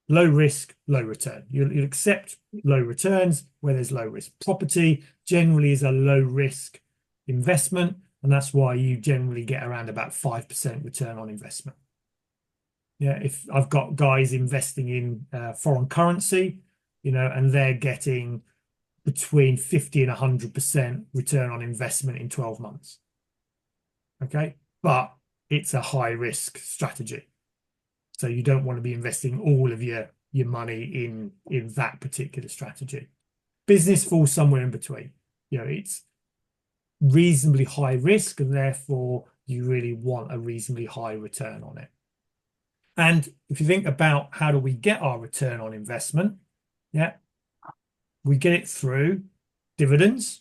Low risk, low return. You'll accept low returns where there's low risk. Property generally is a low risk investment, and that's why you generally get around about 5% return on investment. Yeah, if I've got guys investing in foreign currency, and they're getting between 50 and 100% return on investment in 12 months. Okay, but it's a high risk strategy. So you don't want to be investing all of your money in that particular strategy. Business falls somewhere in between. It's reasonably high risk, and therefore you really want a reasonably high return on it. And if you think about how do we get our return on investment, we get it through dividends,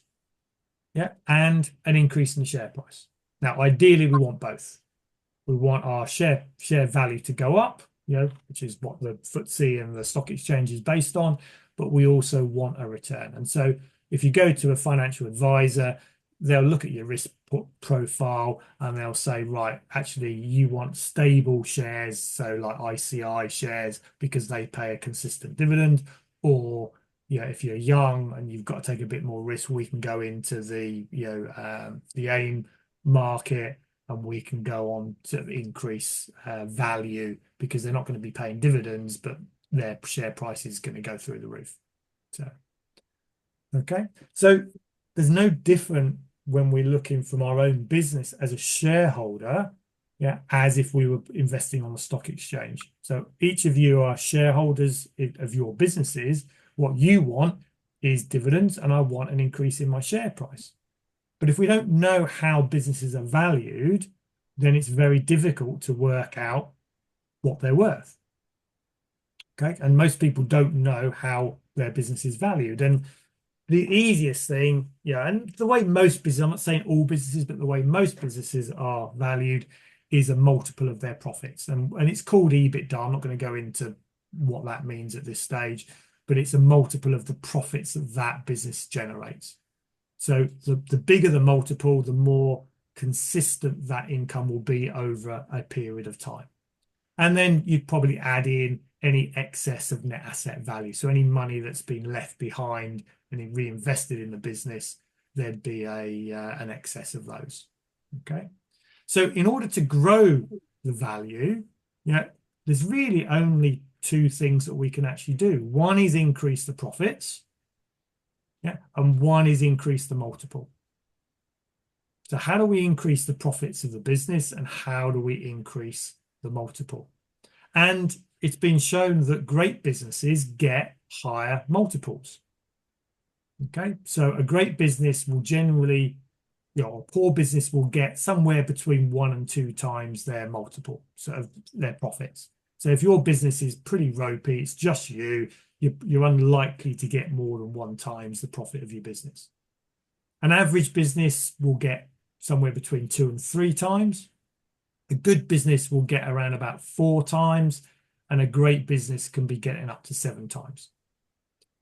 and an increase in the share price. Now, ideally, we want both. We want our share value to go up, which is what the FTSE and the stock exchange is based on, but we also want a return. And so if you go to a financial advisor, they'll look at your risk profile and they'll say, right, actually, you want stable shares, so like ICI shares, because they pay a consistent dividend, or if you're young and you've got to take a bit more risk, we can go into the AIM market, and we can go on to increase value because they're not going to be paying dividends, but their share price is going to go through the roof. So, okay. So there's no different when we're looking from our own business as a shareholder, as if we were investing on the stock exchange. So each of you are shareholders of your businesses. What you want is dividends, and I want an increase in my share price. But if we don't know how businesses are valued, then it's very difficult to work out what they're worth. Okay. And most people don't know how their business is valued. And the easiest thing, and the way most businesses, I'm not saying all businesses, but the way most businesses are valued is a multiple of their profits. And it's called EBITDA. I'm not going to go into what that means at this stage, but it's a multiple of the profits that business generates. So the bigger the multiple, the more consistent that income will be over a period of time. And then you'd probably add in any excess of net asset value. So any money that's been left behind and reinvested in the business, there'd be an excess of those. Okay. So in order to grow the value, there's really only two things that we can actually do. One is increase the profits. And one is increase the multiple. So how do we increase the profits of the business, and how do we increase the multiple? And it's been shown that great businesses get higher multiples. Okay, so a great business will generally, a poor business will get somewhere between 1 and 2 times their multiple, so their profits. So if your business is pretty ropey, it's just you're unlikely to get more than 1 times the profit of your business. An average business will get somewhere between 2 and 3 times. A good business will get around about 4 times, and a great business can be getting up to 7 times.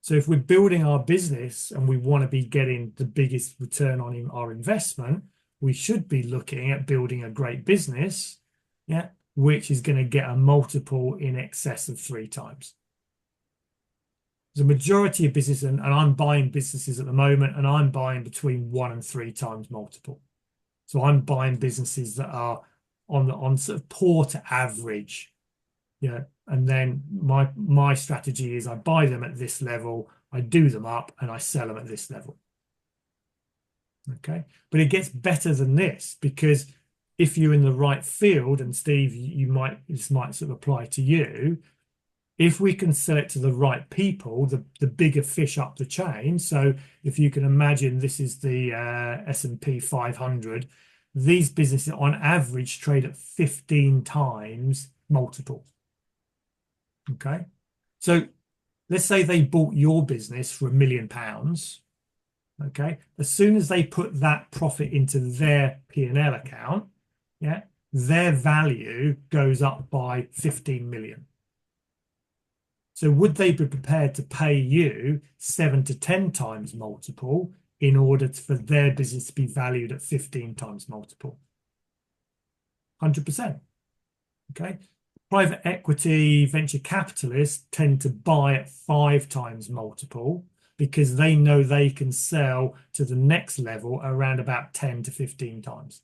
So if we're building our business and we want to be getting the biggest return on our investment, we should be looking at building a great business, which is going to get a multiple in excess of 3 times. The majority of business, and I'm buying businesses at the moment, and I'm buying between 1 and 3 times multiple. So I'm buying businesses that are on sort of poor to average, and then my strategy is I buy them at this level, I do them up, and I sell them at this level. Okay, but it gets better than this, because if you're in the right field, and Steve, this might sort of apply to you, if we can sell it to the right people, the bigger fish up the chain. So if you can imagine, this is the S&P 500. These businesses on average trade at 15 times multiple. Okay, so let's say they bought your business for £1 million. Okay, as soon as they put that profit into their P&L account, their value goes up by 15 million. So would they be prepared to pay you 7 to 10 times multiple in order for their business to be valued at 15 times multiple? 100%. Okay. Private equity, venture capitalists tend to buy at 5 times multiple because they know they can sell to the next level around about 10 to 15 times.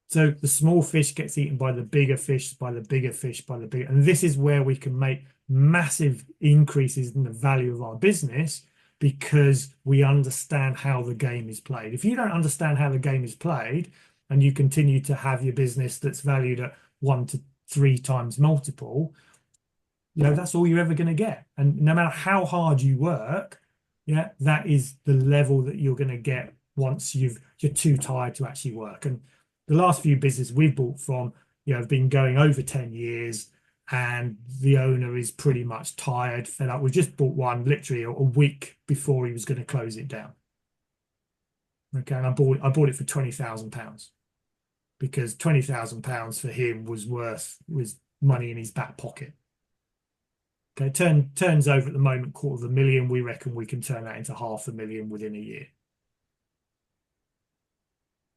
So the small fish gets eaten by the bigger fish, by the bigger fish, by the bigger. And this is where we can make massive increases in the value of our business because we understand how the game is played. If you don't understand how the game is played and you continue to have your business that's valued at 1 to 3 times multiple, that's all you're ever going to get. And no matter how hard you work, that is the level that you're going to get once you're too tired to actually work. And the last few businesses we've bought from, have been going over 10 years, and the owner is pretty much tired, fed up. We just bought one literally a week before he was going to close it down. Okay, and I bought it for £20,000 because £20,000 for him was money in his back pocket. Okay, turns over at the moment £250,000. We reckon we can turn that into £500,000 within a year.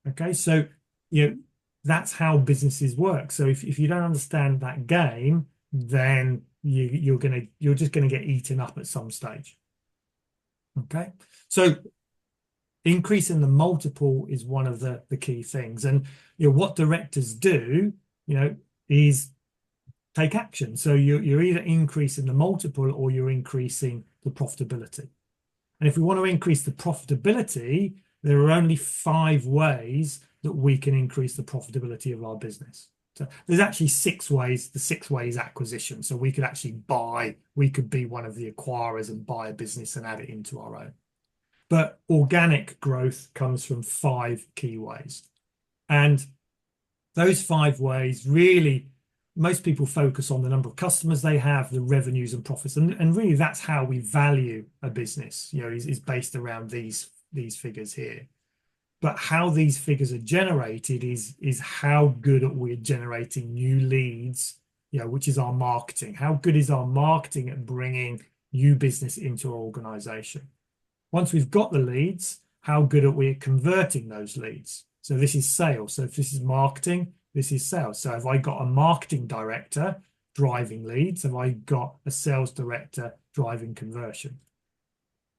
Okay, so that's how businesses work. So if you don't understand that game, then you're just gonna get eaten up at some stage. Okay, so increasing the multiple is one of the key things, and what directors do, is take action. So you're either increasing the multiple or you're increasing the profitability. And if we want to increase the profitability, there are only 5 ways that we can increase the profitability of our business. So there's actually 6 ways. The 6 ways acquisition. So we could be one of the acquirers and buy a business and add it into our own. But organic growth comes from 5 key ways. And those 5 ways, really, most people focus on the number of customers they have, the revenues and profits. And really that's how we value a business, is based around these figures here. But how these figures are generated is how good we're generating new leads, which is our marketing. How good is our marketing at bringing new business into our organization? Once we've got the leads, how good are we at converting those leads? So this is sales. So if this is marketing, this is sales. So have I got a marketing director driving leads? Have I got a sales director driving conversion?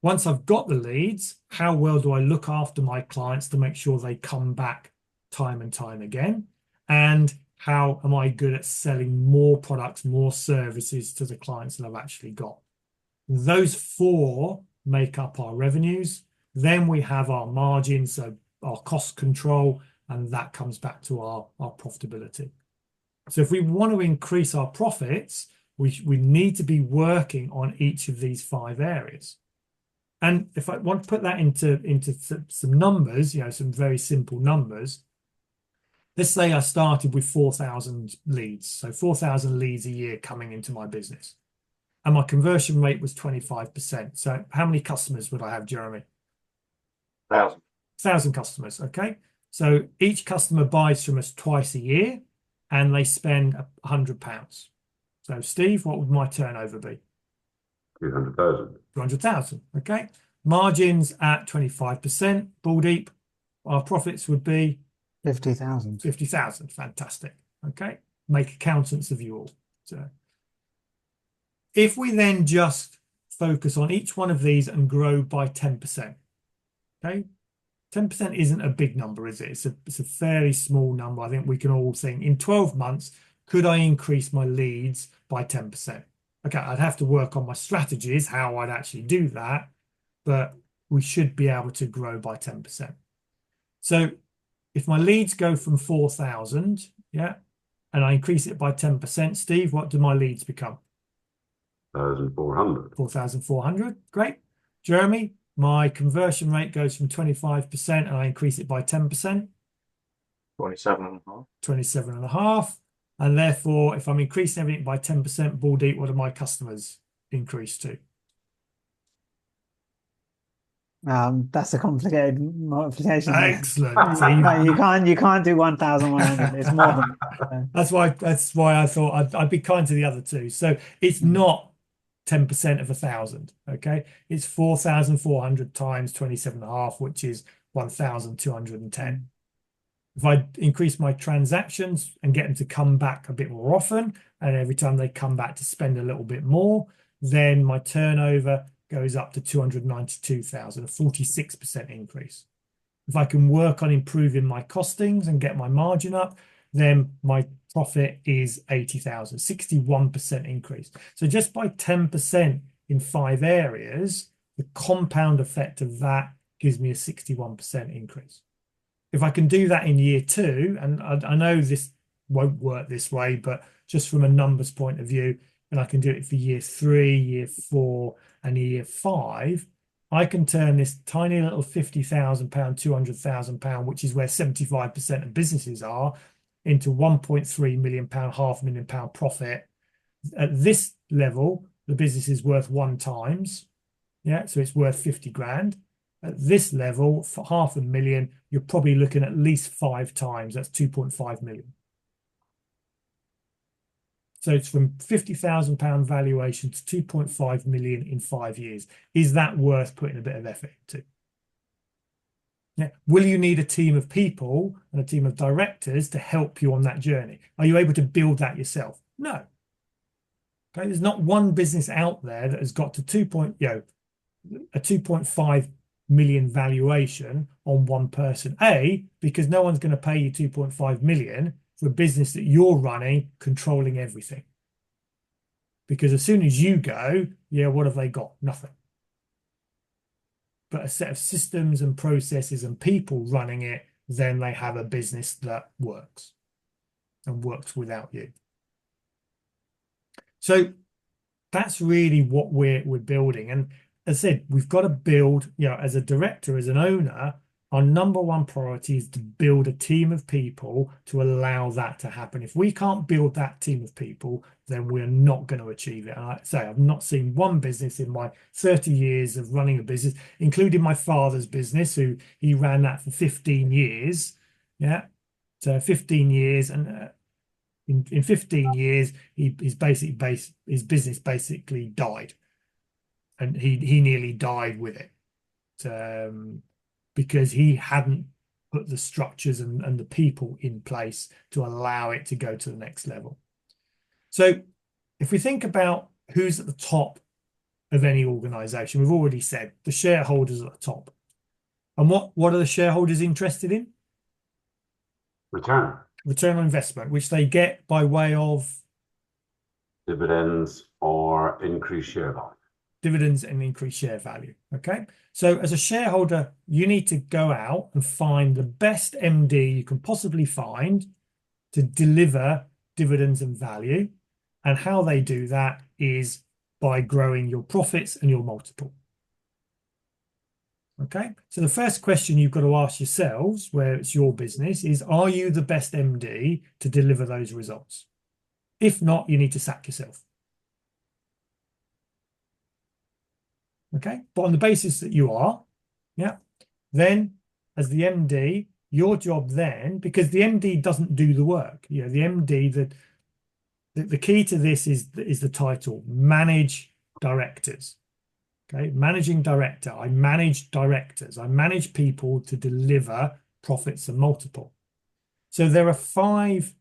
Once I've got the leads, how well do I look after my clients to make sure they come back time and time again? And how am I good at selling more products, more services to the clients that I've actually got? Those 4 make up our revenues. Then we have our margins, so our cost control, and that comes back to our profitability. So if we want to increase our profits, we need to be working on each of these 5 areas. And if I want to put that into some numbers, some very simple numbers, let's say I started with 4,000 leads. So 4,000 leads a year coming into my business. And my conversion rate was 25%. So how many customers would I have, Jeremy? 1,000. 1,000 customers, okay? So each customer buys from us twice a year and they spend £100. So Steve, what would my turnover be? 200,000. 200,000, okay? Margins at 25%. Ball deep, our profits would be 50,000. 50,000, fantastic, okay? Make accountants of you all. So if we then just focus on each one of these and grow by 10%, okay? 10% isn't a big number, is it? It's a fairly small number. I think we can all think in 12 months, could I increase my leads by 10%? Okay, I'd have to work on my strategies, how I'd actually do that, but we should be able to grow by 10%. So if my leads go from 4,000, and I increase it by 10%, Steve, what do my leads become? 1,400. 4,400, great. Jeremy, my conversion rate goes from 25% and I increase it by 10%. 27.5. 27.5. And therefore, if I'm increasing everything by 10%, ball deep, what do my customers increase to? That's a complicated multiplication. Excellent. No, you can't do 1,100. It's more than That's why I thought I'd be kind to the other 2. So it's not 10% of 1,000. Okay, it's 4,400 times 27.5, which is 1,210. If I increase my transactions and get them to come back a bit more often, and every time they come back to spend a little bit more, then my turnover goes up to 292,000, a 46% increase. If I can work on improving my costings and get my margin up, then my profit is 80,000, 61% increase. So just by 10% in 5 areas, the compound effect of that gives me a 61% increase. If I can do that in year 2, and I know this won't work this way, but just from a numbers point of view, and I can do it for year 3, year 4, and year 5, I can turn this tiny little £50,000, £200,000, which is where 75% of businesses are, into £1.3 million, £500,000 profit. At this level, the business is worth 1 times. Yeah, so it's worth 50 grand. At this level, for £500,000, you're probably looking at least 5 times. That's 2.5 million. So it's from £50,000 valuation to 2.5 million in 5 years. Is that worth putting a bit of effort into? Yeah. Will you need a team of people and a team of directors to help you on that journey? Are you able to build that yourself? No. Okay. There's not one business out there that has got to a 2.5 million valuation on one person. Because no one's going to pay you 2.5 million for a business that you're running, controlling everything. Because as soon as you go, what have they got? Nothing. But a set of systems and processes and people running it, then they have a business that works and works without you. So that's really what we're building. And as I said, we've got to build, as a director, as an owner, our number one priority is to build a team of people to allow that to happen. If we can't build that team of people, then we're not going to achieve it. And like I say, I've not seen one business in my 30 years of running a business, including my father's business, who he ran that for 15 years. Yeah. So 15 years. And in 15 years, his business basically died. And he nearly died with it. Because he hadn't put the structures and the people in place to allow it to go to the next level. So if we think about who's at the top of any organization, we've already said the shareholders at the top. And what are the shareholders interested in? Return on investment, which they get by way of dividends or increased share value. Dividends and increased share value. Okay. So as a shareholder, you need to go out and find the best MD you can possibly find to deliver dividends and value. And how they do that is by growing your profits and your multiple. Okay. So the first question you've got to ask yourselves, where it's your business, is, are you the best MD to deliver those results? If not, you need to sack yourself. Okay, but on the basis that you are, then as the MD, your job then, because the MD doesn't do the work, the MD, the key to this is the title, manage directors. Okay, managing director. I manage directors. I manage people to deliver profits and multiple. So there are 5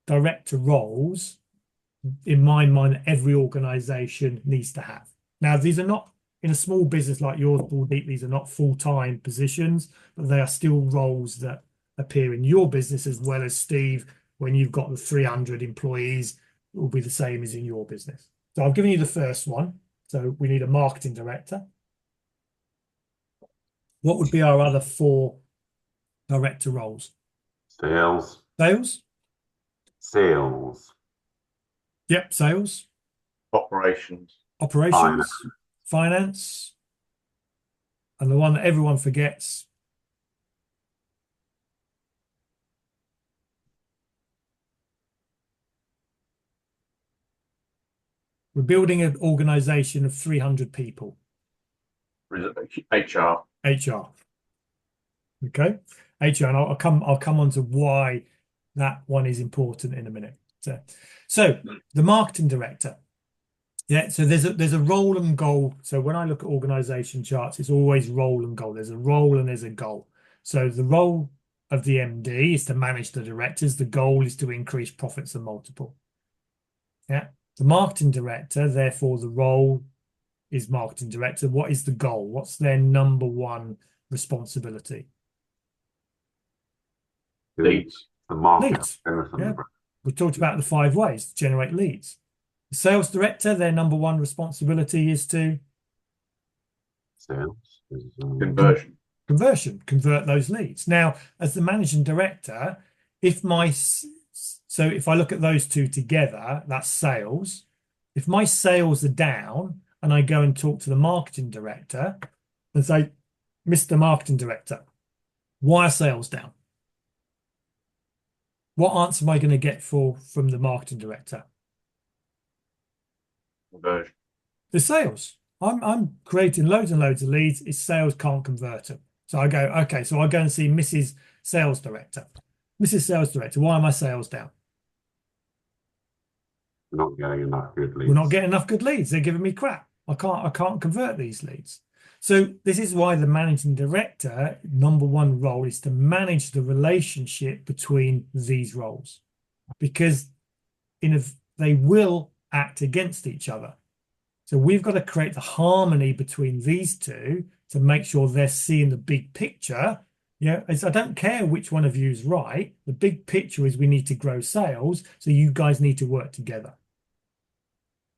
director roles in my mind every organization needs to have. Now, these are not, in a small business like yours, these are not full-time positions, but they are still roles that appear in your business as well as, Steve, when you've got the 300 employees, it will be the same as in your business. So I've given you the first one. So we need a marketing director. What would be our other 4 director roles? Sales. Yep, sales. Operations. Finance. And the one that everyone forgets. We're building an organization of 300 people. HR. Okay. HR, and I'll come on to why that one is important in a minute. So the marketing director. Yeah, so there's a role and goal. So when I look at organization charts, it's always role and goal. There's a role and there's a goal. So the role of the MD is to manage the directors. The goal is to increase profits and multiple. Yeah. The marketing director, therefore, the role is marketing director. What is the goal? What's their number one responsibility? Leads. The market. Leads. Yeah. We talked about the 5 ways to generate leads. The sales director, their number one responsibility is to Sales. Conversion. convert those leads. Now, as the managing director, if I look at those two together, that's sales. If my sales are down and I go and talk to the marketing director and say, Mr. Marketing Director, why are sales down? What answer am I going to get from the marketing director? Conversion. The sales. I'm creating loads and loads of leads. It's sales can't convert them. So I go, okay, so I go and see Mrs. Sales Director. Mrs. Sales Director, why are my sales down? We're not getting enough good leads. We're not getting enough good leads. They're giving me crap. I can't convert these leads. So this is why the managing director, number one role is to manage the relationship between these roles, because they will act against each other. So we've got to create the harmony between these two to make sure they're seeing the big picture. Yeah, I don't care which one of you is right. The big picture is we need to grow sales, so you guys need to work together.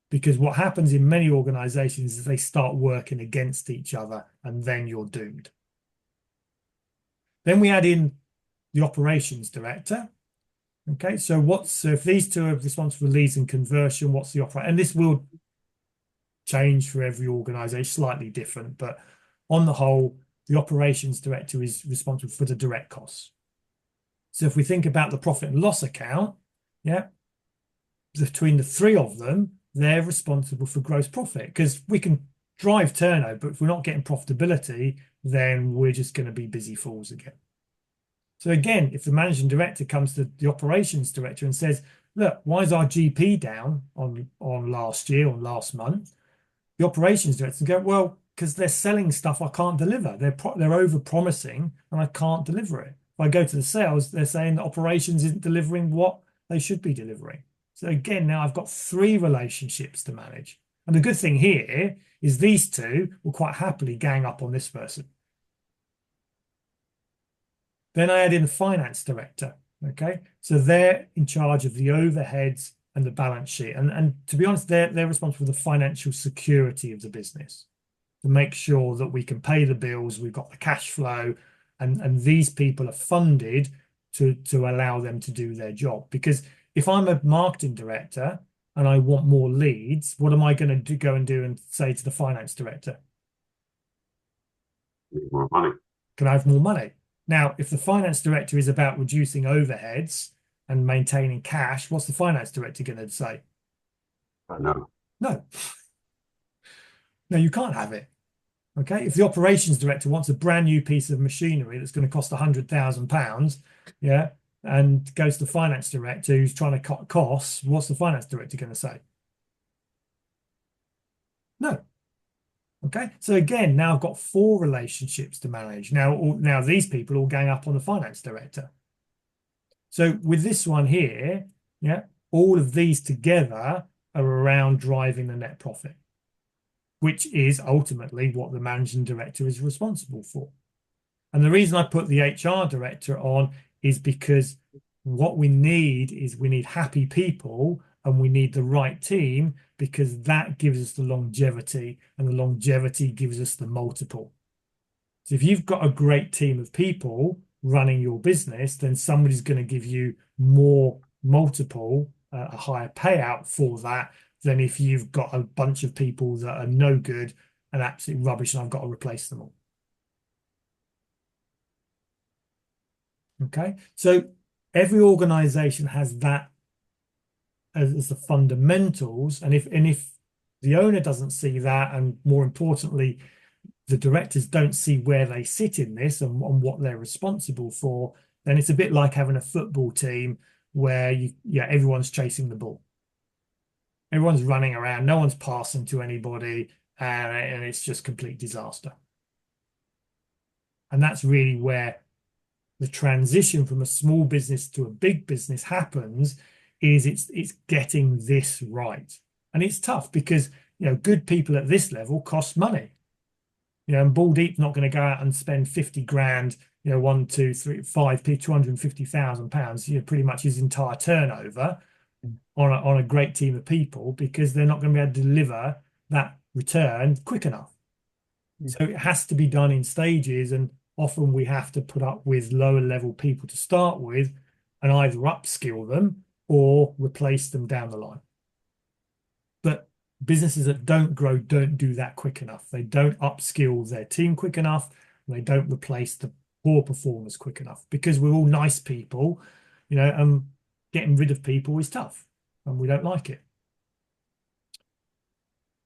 Because what happens in many organizations is they start working against each other, and then you're doomed. Then we add in the operations director. Okay, so if these two are responsible for leads and conversion, what's the operator? And this will change for every organization, slightly different, but on the whole, the operations director is responsible for the direct costs. So if we think about the profit and loss account, yeah, between the three of them, they're responsible for gross profit, because we can drive turnover, but if we're not getting profitability, then we're just going to be busy fools again. So again, if the managing director comes to the operations director and says, look, why is our GP down on last year, on last month? The operations director can go, well, because they're selling stuff I can't deliver. They're over promising and I can't deliver it. If I go to the sales, they're saying that operations isn't delivering what they should be delivering. So again, now I've got 3 relationships to manage. And the good thing here is these two will quite happily gang up on this person. Then I add in the finance director. Okay, so they're in charge of the overheads and the balance sheet. And to be honest, they're responsible for the financial security of the business, to make sure that we can pay the bills, we've got the cash flow, and these people are funded to allow them to do their job. Because if I'm a marketing director and I want more leads, what am I going to go and do and say to the finance director? Need more money. Can I have more money? Now, if the finance director is about reducing overheads and maintaining cash, what's the finance director going to say? No. No. No, you can't have it. Okay. If the operations director wants a brand new piece of machinery that's going to cost £100,000, yeah, and goes to the finance director who's trying to cut costs, what's the finance director going to say? No. Okay, so again, now I've got 4 relationships to manage. Now these people all gang up on the finance director. So with this one here, yeah, all of these together are around driving the net profit, which is ultimately what the managing director is responsible for. And the reason I put the HR director on is because what we need happy people and we need the right team, because that gives us the longevity, and the longevity gives us the multiple. So if you've got a great team of people running your business, then somebody's going to give you more multiple, a higher payout for that, than if you've got a bunch of people that are no good and absolutely rubbish and I've got to replace them all. Okay, so every organization has that as the fundamentals, and if the owner doesn't see that, and more importantly, the directors don't see where they sit in this and what they're responsible for, then it's a bit like having a football team where everyone's chasing the ball, everyone's running around, no one's passing to anybody, and it's just complete disaster. And that's really where the transition from a small business to a big business happens, is it's getting this right. And it's tough because, good people at this level cost money. And Ball Deep's not going to go out and spend 50 grand, you know, 1, 2, 3, 5 p, £250,000, you know, pretty much his entire turnover on a great team of people, because they're not going to be able to deliver that return quick enough. So it has to be done in stages, and often we have to put up with lower level people to start with and either upskill them or replace them down the line. But businesses that don't grow don't do that quick enough. They don't upskill their team quick enough. They don't replace the poor performers quick enough, because we're all nice people, you know, and getting rid of people is tough and we don't like it.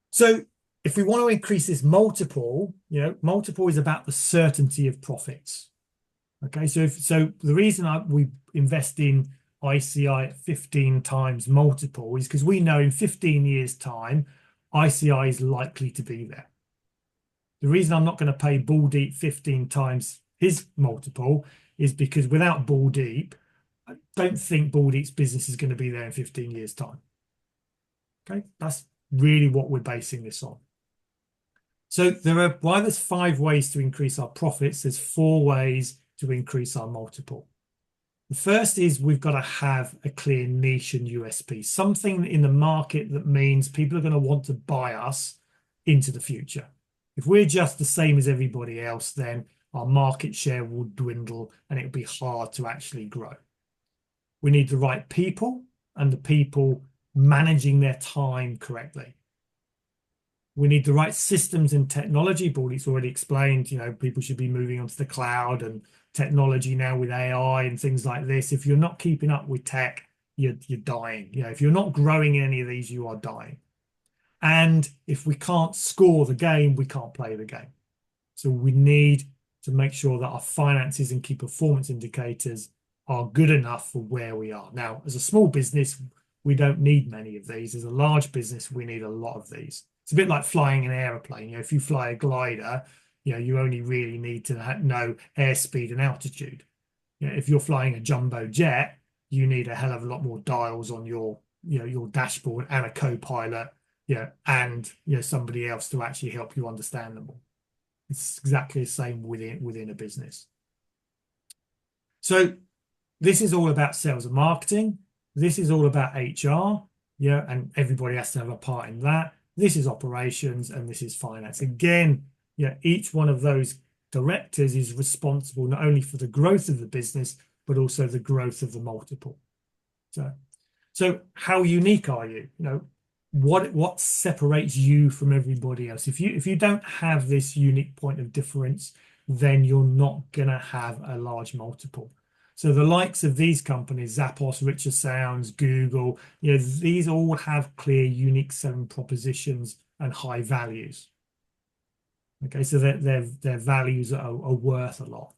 So if we want to increase this multiple, you know, multiple is about the certainty of profits. Okay, so the reason we invest in ICI at 15 times multiple is because we know in 15 years' time, ICI is likely to be there. The reason I'm not going to pay Bull Deep 15 times his multiple is because without Bull Deep, I don't think Bull Deep's business is going to be there in 15 years' time. Okay, that's really what we're basing this on. So while there's 5 ways to increase our profits, there's 4 ways to increase our multiple. The first is we've got to have a clear niche and USP, something in the market that means people are going to want to buy us into the future. If we're just the same as everybody else, then our market share will dwindle and it'll be hard to actually grow. We need the right people and the people managing their time correctly. We need the right systems and technology. Baldy's already explained, you know, people should be moving onto the cloud and technology now with AI and things like this. If you're not keeping up with tech, you're dying. You know, if you're not growing in any of these, you are dying. And if we can't score the game, we can't play the game. So we need to make sure that our finances and key performance indicators are good enough for where we are. Now, as a small business, we don't need many of these. As a large business, we need a lot of these. It's a bit like flying an aeroplane. You know, if you fly a glider, you know, you only really need to know airspeed and altitude. You know, if you're flying a jumbo jet, you need a hell of a lot more dials on your, you know, your dashboard and a co-pilot, you know, and, you know, somebody else to actually help you understand them all. It's exactly the same within a business. So this is all about sales and marketing. This is all about HR, yeah, and everybody has to have a part in that. This is operations and this is finance. Again, yeah, each one of those directors is responsible not only for the growth of the business, but also the growth of the multiple. So how unique are you? You know, what separates you from everybody else? If you don't have this unique point of difference, then you're not gonna have a large multiple. So the likes of these companies, Zappos, Richer Sounds, Google, you know, these all have clear, unique selling propositions and high values. Okay, so their values are worth a lot.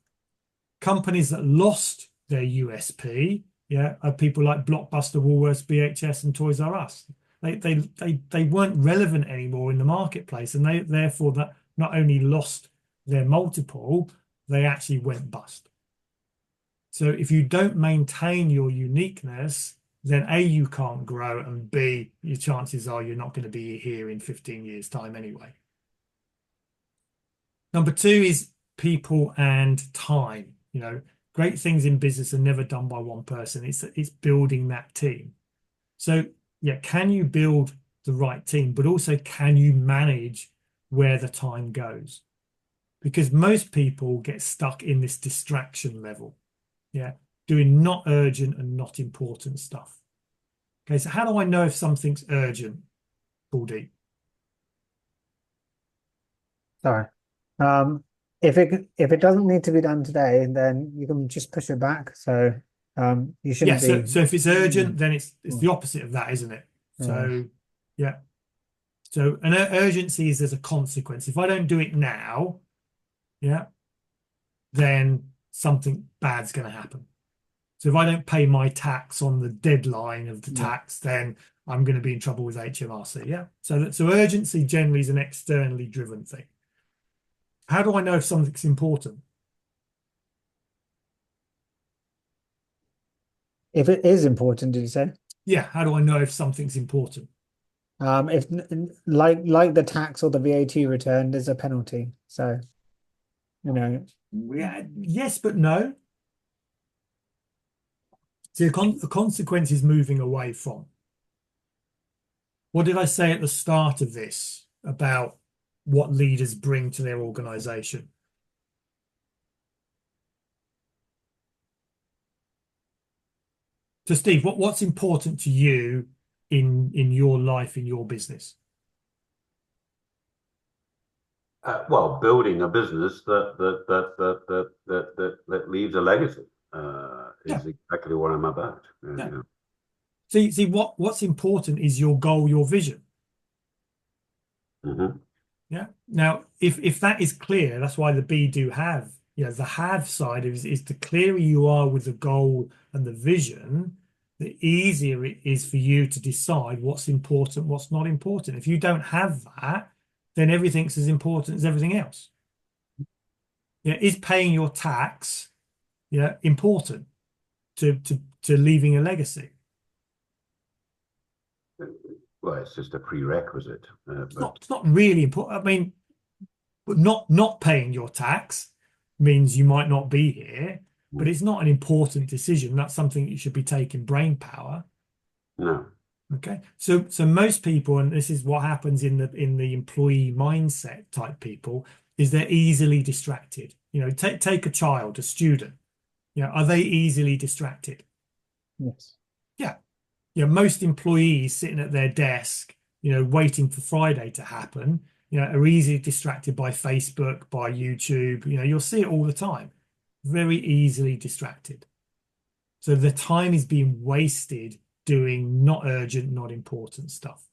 Companies that lost their USP, yeah, are people like Blockbuster, Woolworths, BHS, and Toys R Us. They weren't relevant anymore in the marketplace, and they therefore that not only lost their multiple, they actually went bust. So if you don't maintain your uniqueness, then A, you can't grow, and B, your chances are you're not going to be here in 15 years' time anyway. Number 2 is people and time. You know, great things in business are never done by one person. It's building that team. So yeah, can you build the right team, but also can you manage where the time goes? Because most people get stuck in this distraction level. Yeah, doing not urgent and not important stuff. Okay, so how do I know if something's urgent, Baldy? Sorry. If it doesn't need to be done today, then you can just push it back. So you shouldn't be. So if it's urgent, then it's the opposite of that, isn't it? So yeah. So an urgency is there's a consequence. If I don't do it now, yeah, then something bad's going to happen. So if I don't pay my tax on the deadline of the tax, then I'm going to be in trouble with HMRC. Yeah. So urgency generally is an externally driven thing. How do I know if something's important? If it is important, did you say? Yeah. How do I know if something's important? If like the tax or the VAT return, there's a penalty. So, you know, Yeah, yes, but no. See, the consequence is moving away from. What did I say at the start of this about what leaders bring to their organization? So, Steve, what's important to you in your life, in your business? Well, building a business that leaves a legacy Yeah, is exactly what I'm about. yeah. You know. See, what's important is your goal, your vision. Mhm. Yeah. Now, if that is clear, that's why the B do have, the have side is the clearer you are with the goal and the vision, the easier it is for you to decide what's important, what's not important. If you don't have that, then everything's as important as everything else. Yeah, is paying your tax, important to leaving a legacy? Well, it's just a prerequisite, but It's not really important. I mean, but not paying your tax means you might not be here, but it's not an important decision. That's something you should be taking brain power. no. Okay. So most people, and this is what happens in the employee mindset type people, is they're easily distracted. Take a child, a student. Are they easily distracted? Yes. Yeah. Most employees sitting at their desk, waiting for Friday to happen, are easily distracted by Facebook, by YouTube. You'll see it all the time. Very easily distracted. So the time is being wasted doing not urgent, not important stuff.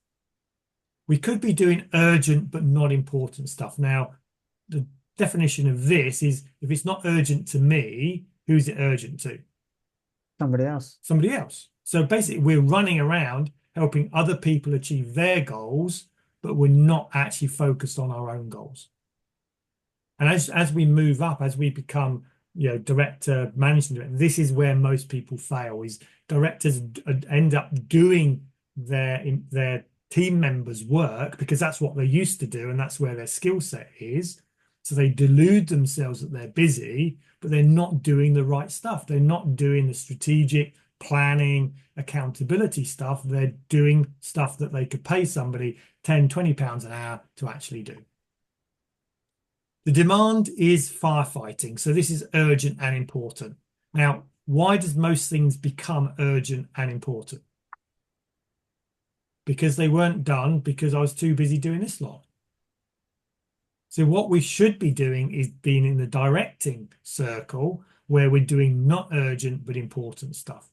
We could be doing urgent but not important stuff. Now, the definition of this is if it's not urgent to me, who's it urgent to? Somebody else. Somebody else. So basically, we're running around helping other people achieve their goals, but we're not actually focused on our own goals. And as we move up, as we become, director, managing director, this is where most people fail. Is directors end up doing their team members' work because that's what they're used to do, and that's where their skill set is. So they delude themselves that they're busy, but they're not doing the right stuff. They're not doing the strategic planning, accountability stuff. They're doing stuff that they could pay somebody 10, 20 pounds an hour to actually do. The demand is firefighting. So this is urgent and important. Now, why does most things become urgent and important? Because they weren't done because I was too busy doing this lot. So what we should be doing is being in the directing circle where we're doing not urgent but important stuff.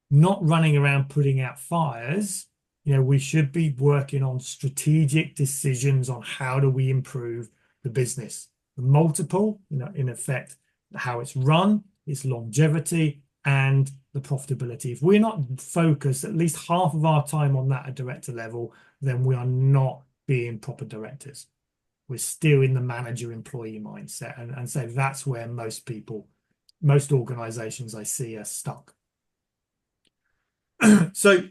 Not running around putting out fires. We should be working on strategic decisions on how do we improve the business. The multiple, in effect, how it's run, its longevity, and the profitability. If we're not focused at least half of our time on that at director level, then we are not being proper directors. We're still in the manager employee mindset. And so that's where most organizations I see are stuck. So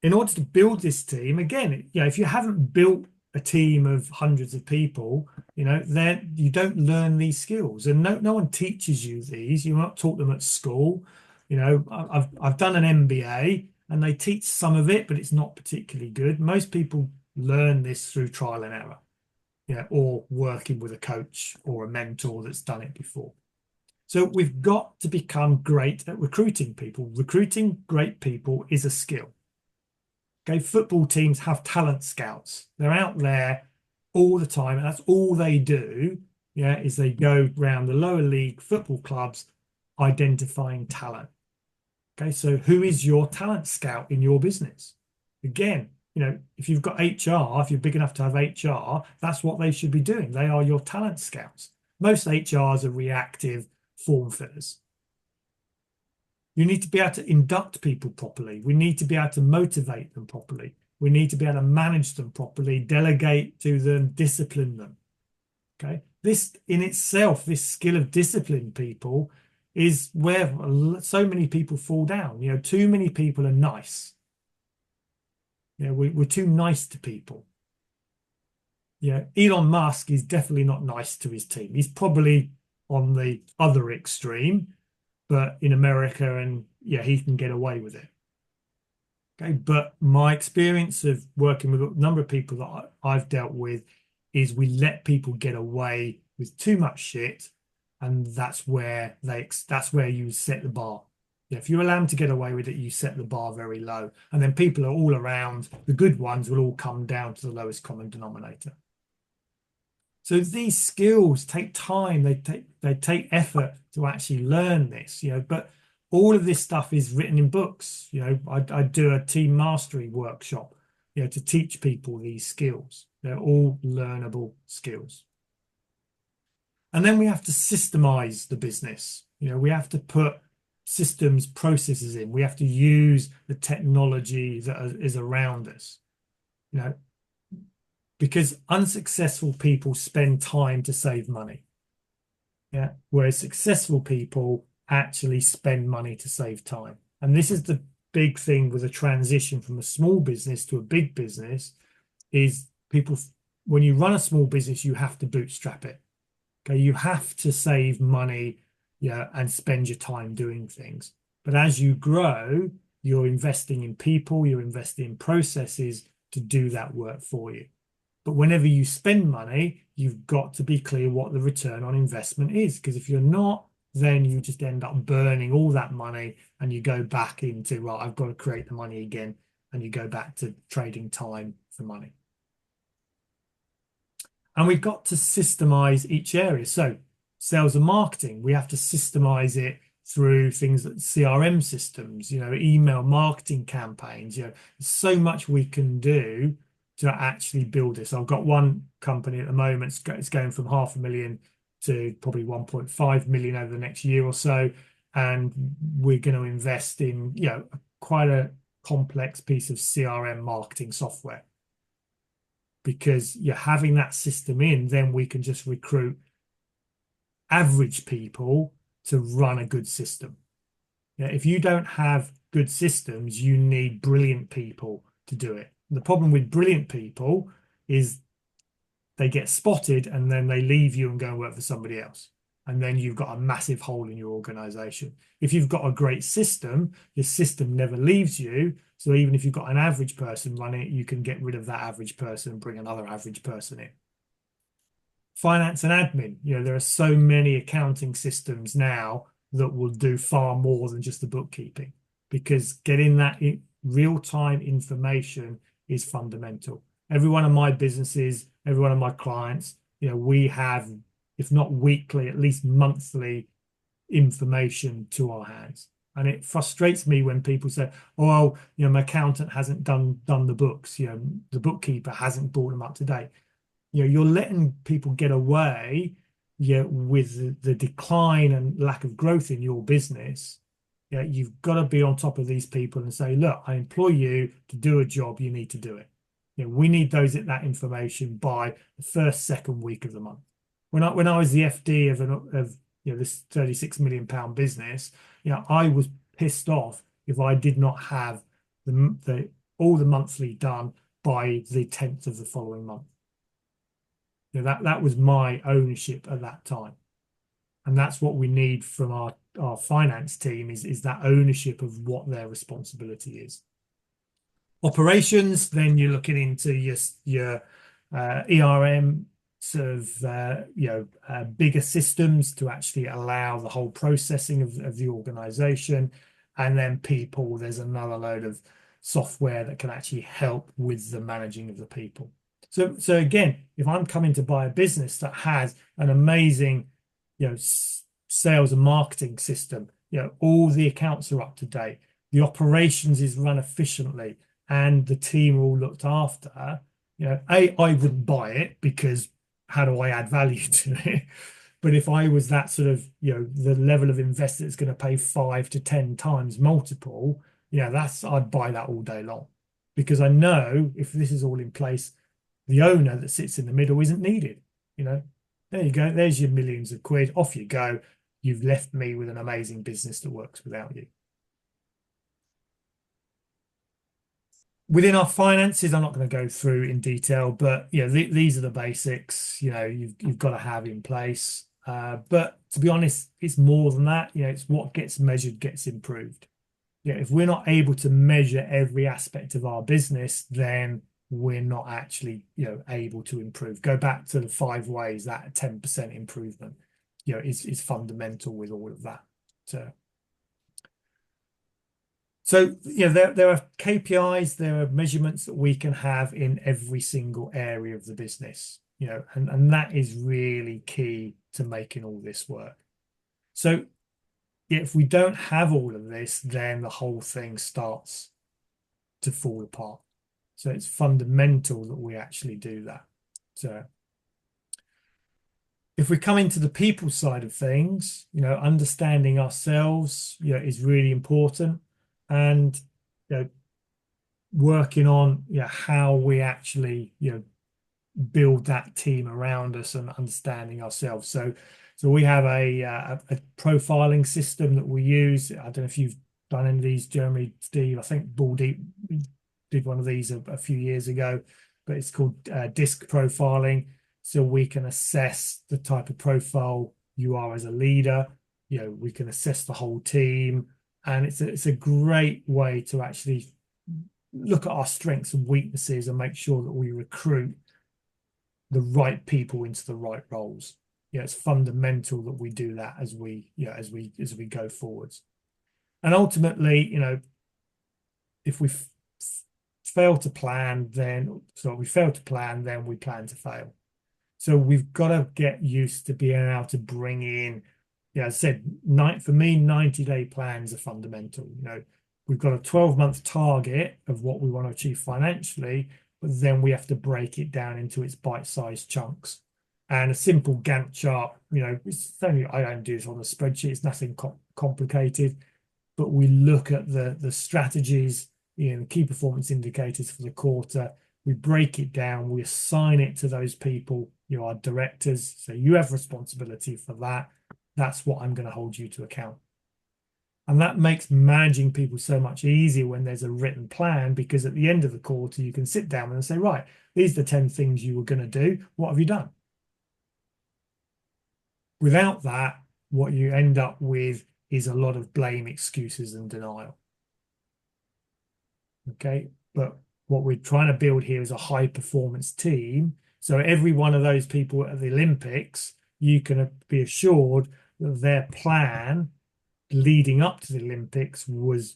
in order to build this team, again, if you haven't built a team of hundreds of people, then you don't learn these skills, and no one teaches you these. You're not taught them at school. I've done an MBA, and they teach some of it, but it's not particularly good. Most people learn this through trial and error, or working with a coach or a mentor that's done it before. So we've got to become great at recruiting people. Recruiting great people is a skill. Okay, football teams have talent scouts. They're out there all the time, and that's all they do. Is they go around the lower league football clubs identifying talent. Okay, so who is your talent scout in your business? Again, if you've got HR, if you're big enough to have HR, that's what they should be doing. They are your talent scouts. Most HRs are reactive form fillers. You need to be able to induct people properly. We need to be able to motivate them properly. We need to be able to manage them properly, delegate to them, discipline them. Okay. This in itself, this skill of discipline people is where so many people fall down. Too many people are nice. We're too nice to people. Yeah, Elon Musk is definitely not nice to his team. He's probably on the other extreme, but in America, and yeah, he can get away with it. Okay, but my experience of working with a number of people that I've dealt with is we let people get away with too much shit, and that's where you set the bar. Yeah, if you allow them to get away with it, you set the bar very low, and then people are all around. The good ones will all come down to the lowest common denominator. So these skills take time. They take effort to actually learn this, but all of this stuff is written in books. I do a team mastery workshop, to teach people these skills. They're all learnable skills. And then we have to systemize the business. We have to put systems, processes in. We have to use the technology that is around us. Because unsuccessful people spend time to save money. Yeah. Whereas successful people actually spend money to save time. And this is the big thing with a transition from a small business to a big business is people, when you run a small business, you have to bootstrap it. Okay. You have to save money, and spend your time doing things. But as you grow, you're investing in people, you're investing in processes to do that work for you. But whenever you spend money, you've got to be clear what the return on investment is. Because if you're not, then you just end up burning all that money and you go back into, well, I've got to create the money again. And you go back to trading time for money. And we've got to systemize each area. So sales and marketing, we have to systemize it through things like CRM systems, email marketing campaigns. There's so much we can do to actually build this. I've got one company at the moment, it's going from 500,000 to probably 1.5 million over the next year or so. And we're going to invest in, quite a complex piece of CRM marketing software. Because you're having that system in, then we can just recruit average people to run a good system. If you don't have good systems, you need brilliant people to do it. The problem with brilliant people is they get spotted and then they leave you and go and work for somebody else. And then you've got a massive hole in your organization. If you've got a great system, your system never leaves you. So even if you've got an average person running it, you can get rid of that average person and bring another average person in. Finance and admin, there are so many accounting systems now that will do far more than just the bookkeeping, because getting that real-time information is fundamental. Every one of my businesses, every one of my clients, we have, if not weekly, at least monthly information to our hands. And it frustrates me when people say, oh, well, my accountant hasn't done the books, the bookkeeper hasn't brought them up to date. You're letting people get away with the decline and lack of growth in your business. You've got to be on top of these people and say, look, I employ you to do a job, you need to do it. We need that information by the first, second week of the month. When I was the FD of this 36 million pound business, I was pissed off if I did not have all the monthly done by the 10th of the following month. That was my ownership at that time. And that's what we need from our finance team is that ownership of what their responsibility is. Operations, then you're looking into your ERM sort of bigger systems to actually allow the whole processing of the organization. And then people, there's another load of software that can actually help with the managing of the people. So again, if I'm coming to buy a business that has an amazing, sales and marketing system, all the accounts are up to date, the operations is run efficiently, and the team are all looked after, I wouldn't buy it because how do I add value to it? But if I was that sort of, the level of investor that's going to pay 5 to 10 times multiple, I'd buy that all day long, because I know if this is all in place, the owner that sits in the middle isn't needed. There you go. There's your millions of quid. Off you go. You've left me with an amazing business that works without you. Within our finances, I'm not going to go through in detail, but these are the basics. You've got to have in place. But to be honest, it's more than that. It's what gets measured gets improved. If we're not able to measure every aspect of our business, then we're not actually, able to improve. Go back to the 5 ways, that 10% improvement, is fundamental with all of that. So there are KPIs, there are measurements that we can have in every single area of the business, and that is really key to making all this work. So if we don't have all of this, then the whole thing starts to fall apart. So it's fundamental that we actually do that. So if we come into the people side of things, understanding ourselves, is really important, and working on how we actually build that team around us and understanding ourselves. So we have a profiling system that we use. I don't know if you've done any of these, Jeremy, Steve. I think Ball Deep did one of these a few years ago, but it's called DISC profiling. So we can assess the type of profile you are as a leader. We can assess the whole team, and it's a great way to actually look at our strengths and weaknesses and make sure that we recruit the right people into the right roles. It's fundamental that we do that as we go forwards. And ultimately, if we fail to plan, then we plan to fail. So we've got to get used to being able to bring in, as I said, for me, 90-day plans are fundamental. We've got a 12-month target of what we want to achieve financially, but then we have to break it down into its bite-sized chunks. And a simple Gantt chart, it's only, I don't do this on a spreadsheet, it's nothing complicated, but we look at the strategies, the key performance indicators for the quarter. We break it down, we assign it to those people, our directors. So you have responsibility for that. That's what I'm going to hold you to account. And that makes managing people so much easier when there's a written plan, because at the end of the quarter, you can sit down and say, right, these are the 10 things you were going to do. What have you done? Without that, what you end up with is a lot of blame, excuses, and denial. Okay, but what we're trying to build here is a high performance team. So every one of those people at the Olympics, you can be assured that their plan leading up to the Olympics was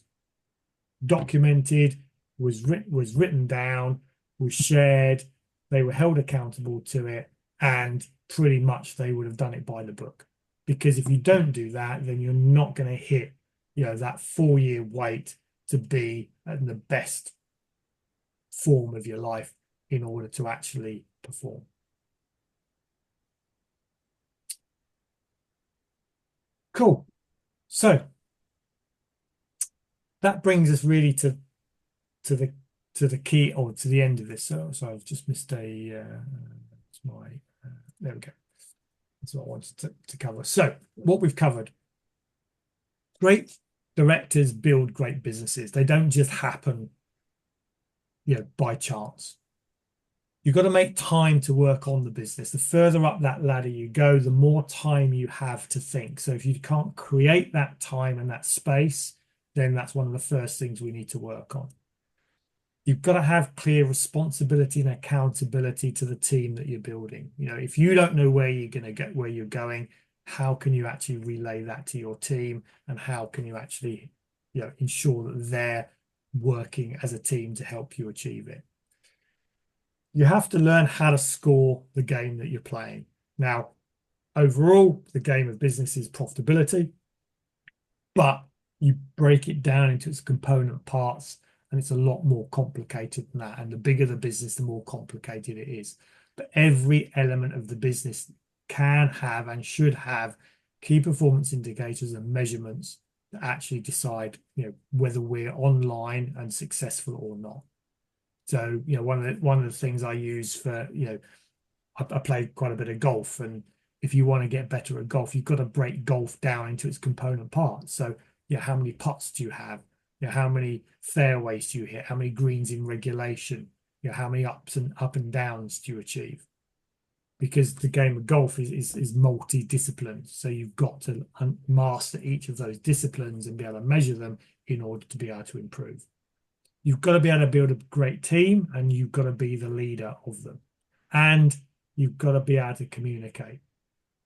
documented, was written down, was shared, they were held accountable to it, and pretty much they would have done it by the book. Because if you don't do that, then you're not going to hit that 4-year wait to be in the best form of your life in order to actually perform. Cool. So that brings us really to the key, or to the end of this. So I've just missed a there we go. That's what I wanted to cover. So what we've covered: great directors build great businesses. They don't just happen, by chance. You've got to make time to work on the business. The further up that ladder you go, the more time you have to think. So if you can't create that time and that space, then that's one of the first things we need to work on. You've got to have clear responsibility and accountability to the team that you're building. If you don't know where you're going to get, where you're going, how can you actually relay that to your team, and how can you actually, ensure that they're working as a team to help you achieve it? You have to learn how to score the game that you're playing. Now, overall, the game of business is profitability, but you break it down into its component parts, and it's a lot more complicated than that. And the bigger the business, the more complicated it is. But every element of the business can have and should have key performance indicators and measurements that actually decide, whether we're online and successful or not. So, one of the things I use for, I play quite a bit of golf, and if you want to get better at golf, you've got to break golf down into its component parts. So, how many putts do you have? You know, how many fairways do you hit? How many greens in regulation? You know, how many up and downs do you achieve? Because the game of golf is multi-discipline. So you've got to master each of those disciplines and be able to measure them in order to be able to improve. You've got to be able to build a great team, and you've got to be the leader of them. And you've got to be able to communicate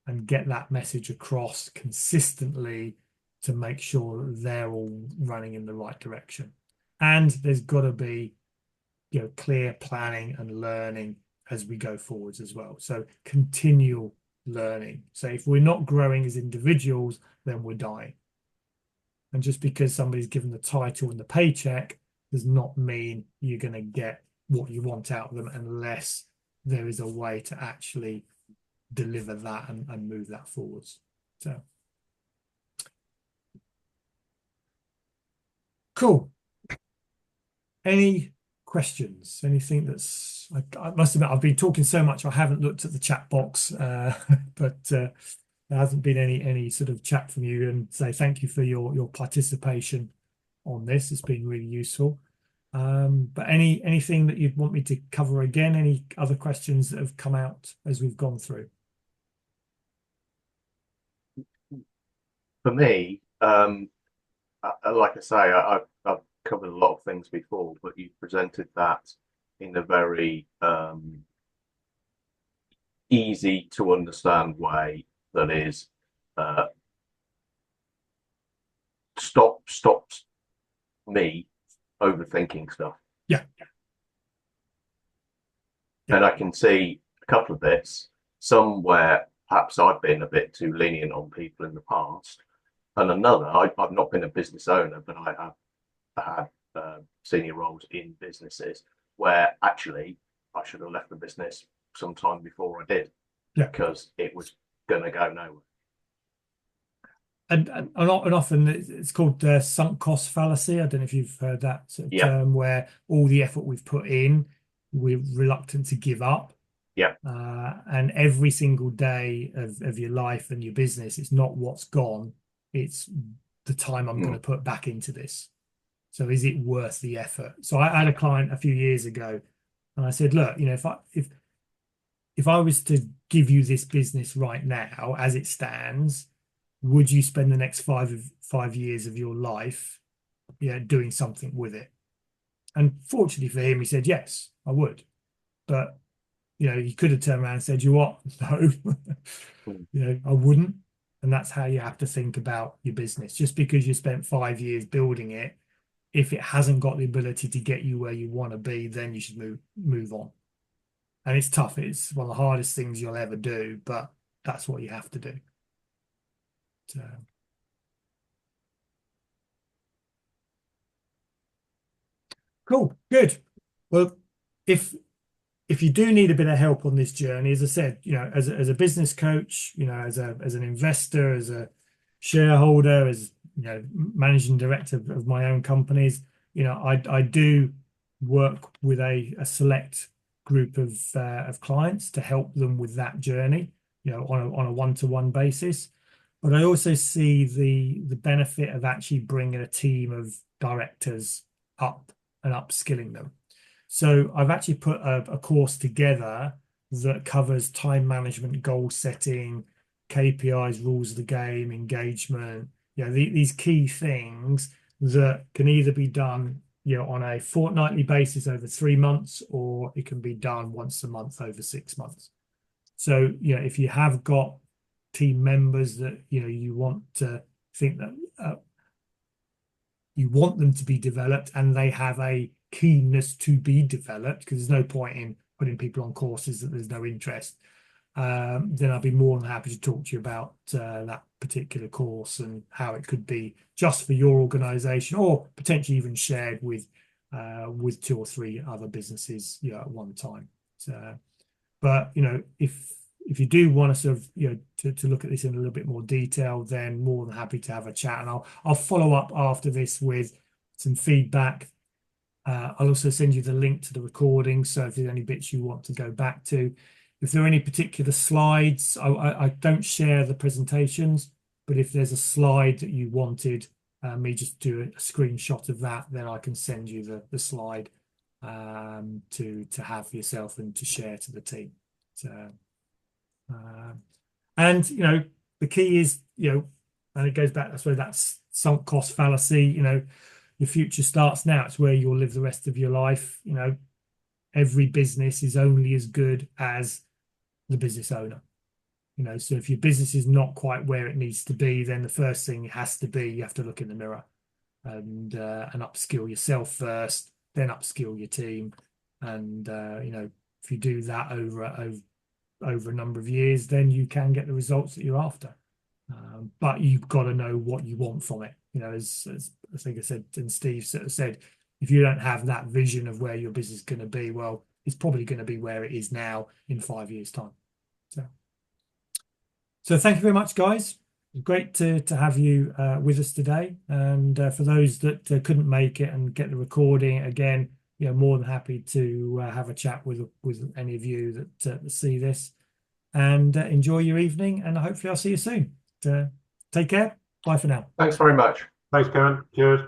and get that message across consistently to make sure that they're all running in the right direction. And there's got to be, you know, clear planning and learning as we go forwards as well. So continual learning. So if we're not growing as individuals, then we're dying. And just because somebody's given the title and the paycheck does not mean you're going to get what you want out of them unless there is a way to actually deliver that and move that forwards. So cool. Any questions? Anything that's, I must admit, I've been talking so much I haven't looked at the chat box, but there hasn't been any sort of chat from you, and say thank you for your participation on this. It's been really useful. But anything that you'd want me to cover again? Any other questions that have come out as we've gone through? For me, like I say, I've covered a lot of things before, but you presented that in a very easy to understand way that is stops me overthinking stuff. Yeah. And I can see a couple of bits, some where perhaps I've been a bit too lenient on people in the past, and another, I've not been a business owner, but I have had senior roles in businesses where actually I should have left the business sometime before I did, because it was going to go nowhere. And often it's called the sunk cost fallacy. I don't know if you've heard that sort of term, where all the effort we've put in, we're reluctant to give up. Yeah. And every single day of your life and your business, it's not what's gone, it's the time I'm going to put back into this. So is it worth the effort? So I had a client a few years ago, and I said, look, you know, if I was to give you this business right now as it stands, would you spend the next 5 years of your life, doing something with it? And fortunately for him, he said, yes, I would. But, he could have turned around and said, you what? No, I wouldn't. And that's how you have to think about your business. Just because you spent 5 years building it, if it hasn't got the ability to get you where you want to be, then you should move on. And it's tough. It's one of the hardest things you'll ever do, but that's what you have to do. So. Cool, good. Well, if you do need a bit of help on this journey, as I said, as a business coach, as an investor, as a shareholder, as managing director of my own companies, I do work with a select group of clients to help them with that journey, on a one-to-one basis. But I also see the benefit of actually bringing a team of directors up and upskilling them. So I've actually put a course together that covers time management, goal setting, KPIs, rules of the game, engagement, these key things that can either be done, on a fortnightly basis over 3 months, or it can be done once a month over 6 months. So, if you have got team members that, you want to think that you want them to be developed and they have a keenness to be developed, because there's no point in putting people on courses that there's no interest, then I'd be more than happy to talk to you about that particular course and how it could be just for your organization, or potentially even shared with 2 or 3 other businesses at one time. So, but if you do want to sort of to look at this in a little bit more detail, then more than happy to have a chat, and I'll follow up after this with some feedback. I'll also send you the link to the recording, so if there's any bits you want to go back to. If there are any particular slides, I don't share the presentations, but if there's a slide that you wanted me just do a screenshot of that, then I can send you the slide to have for yourself and to share to the team. So, and the key is, and it goes back, I suppose, that's sunk cost fallacy. Your future starts now. It's where you'll live the rest of your life. Every business is only as good as the business owner. So if your business is not quite where it needs to be, then the first thing has to be, you have to look in the mirror and upskill yourself first, then upskill your team. And if you do that over a number of years, then you can get the results that you're after. But you've got to know what you want from it. As I think I said, and Steve sort of said, if you don't have that vision of where your business is going to be, well, it's probably going to be where it is now in 5 years' time. So thank you very much, guys. It's great to have you with us today. And for those that couldn't make it and get the recording, again, more than happy to have a chat with any of you that see this. And enjoy your evening, and hopefully I'll see you soon. Take care. Bye for now. Thanks very much. Thanks, Karen. Cheers.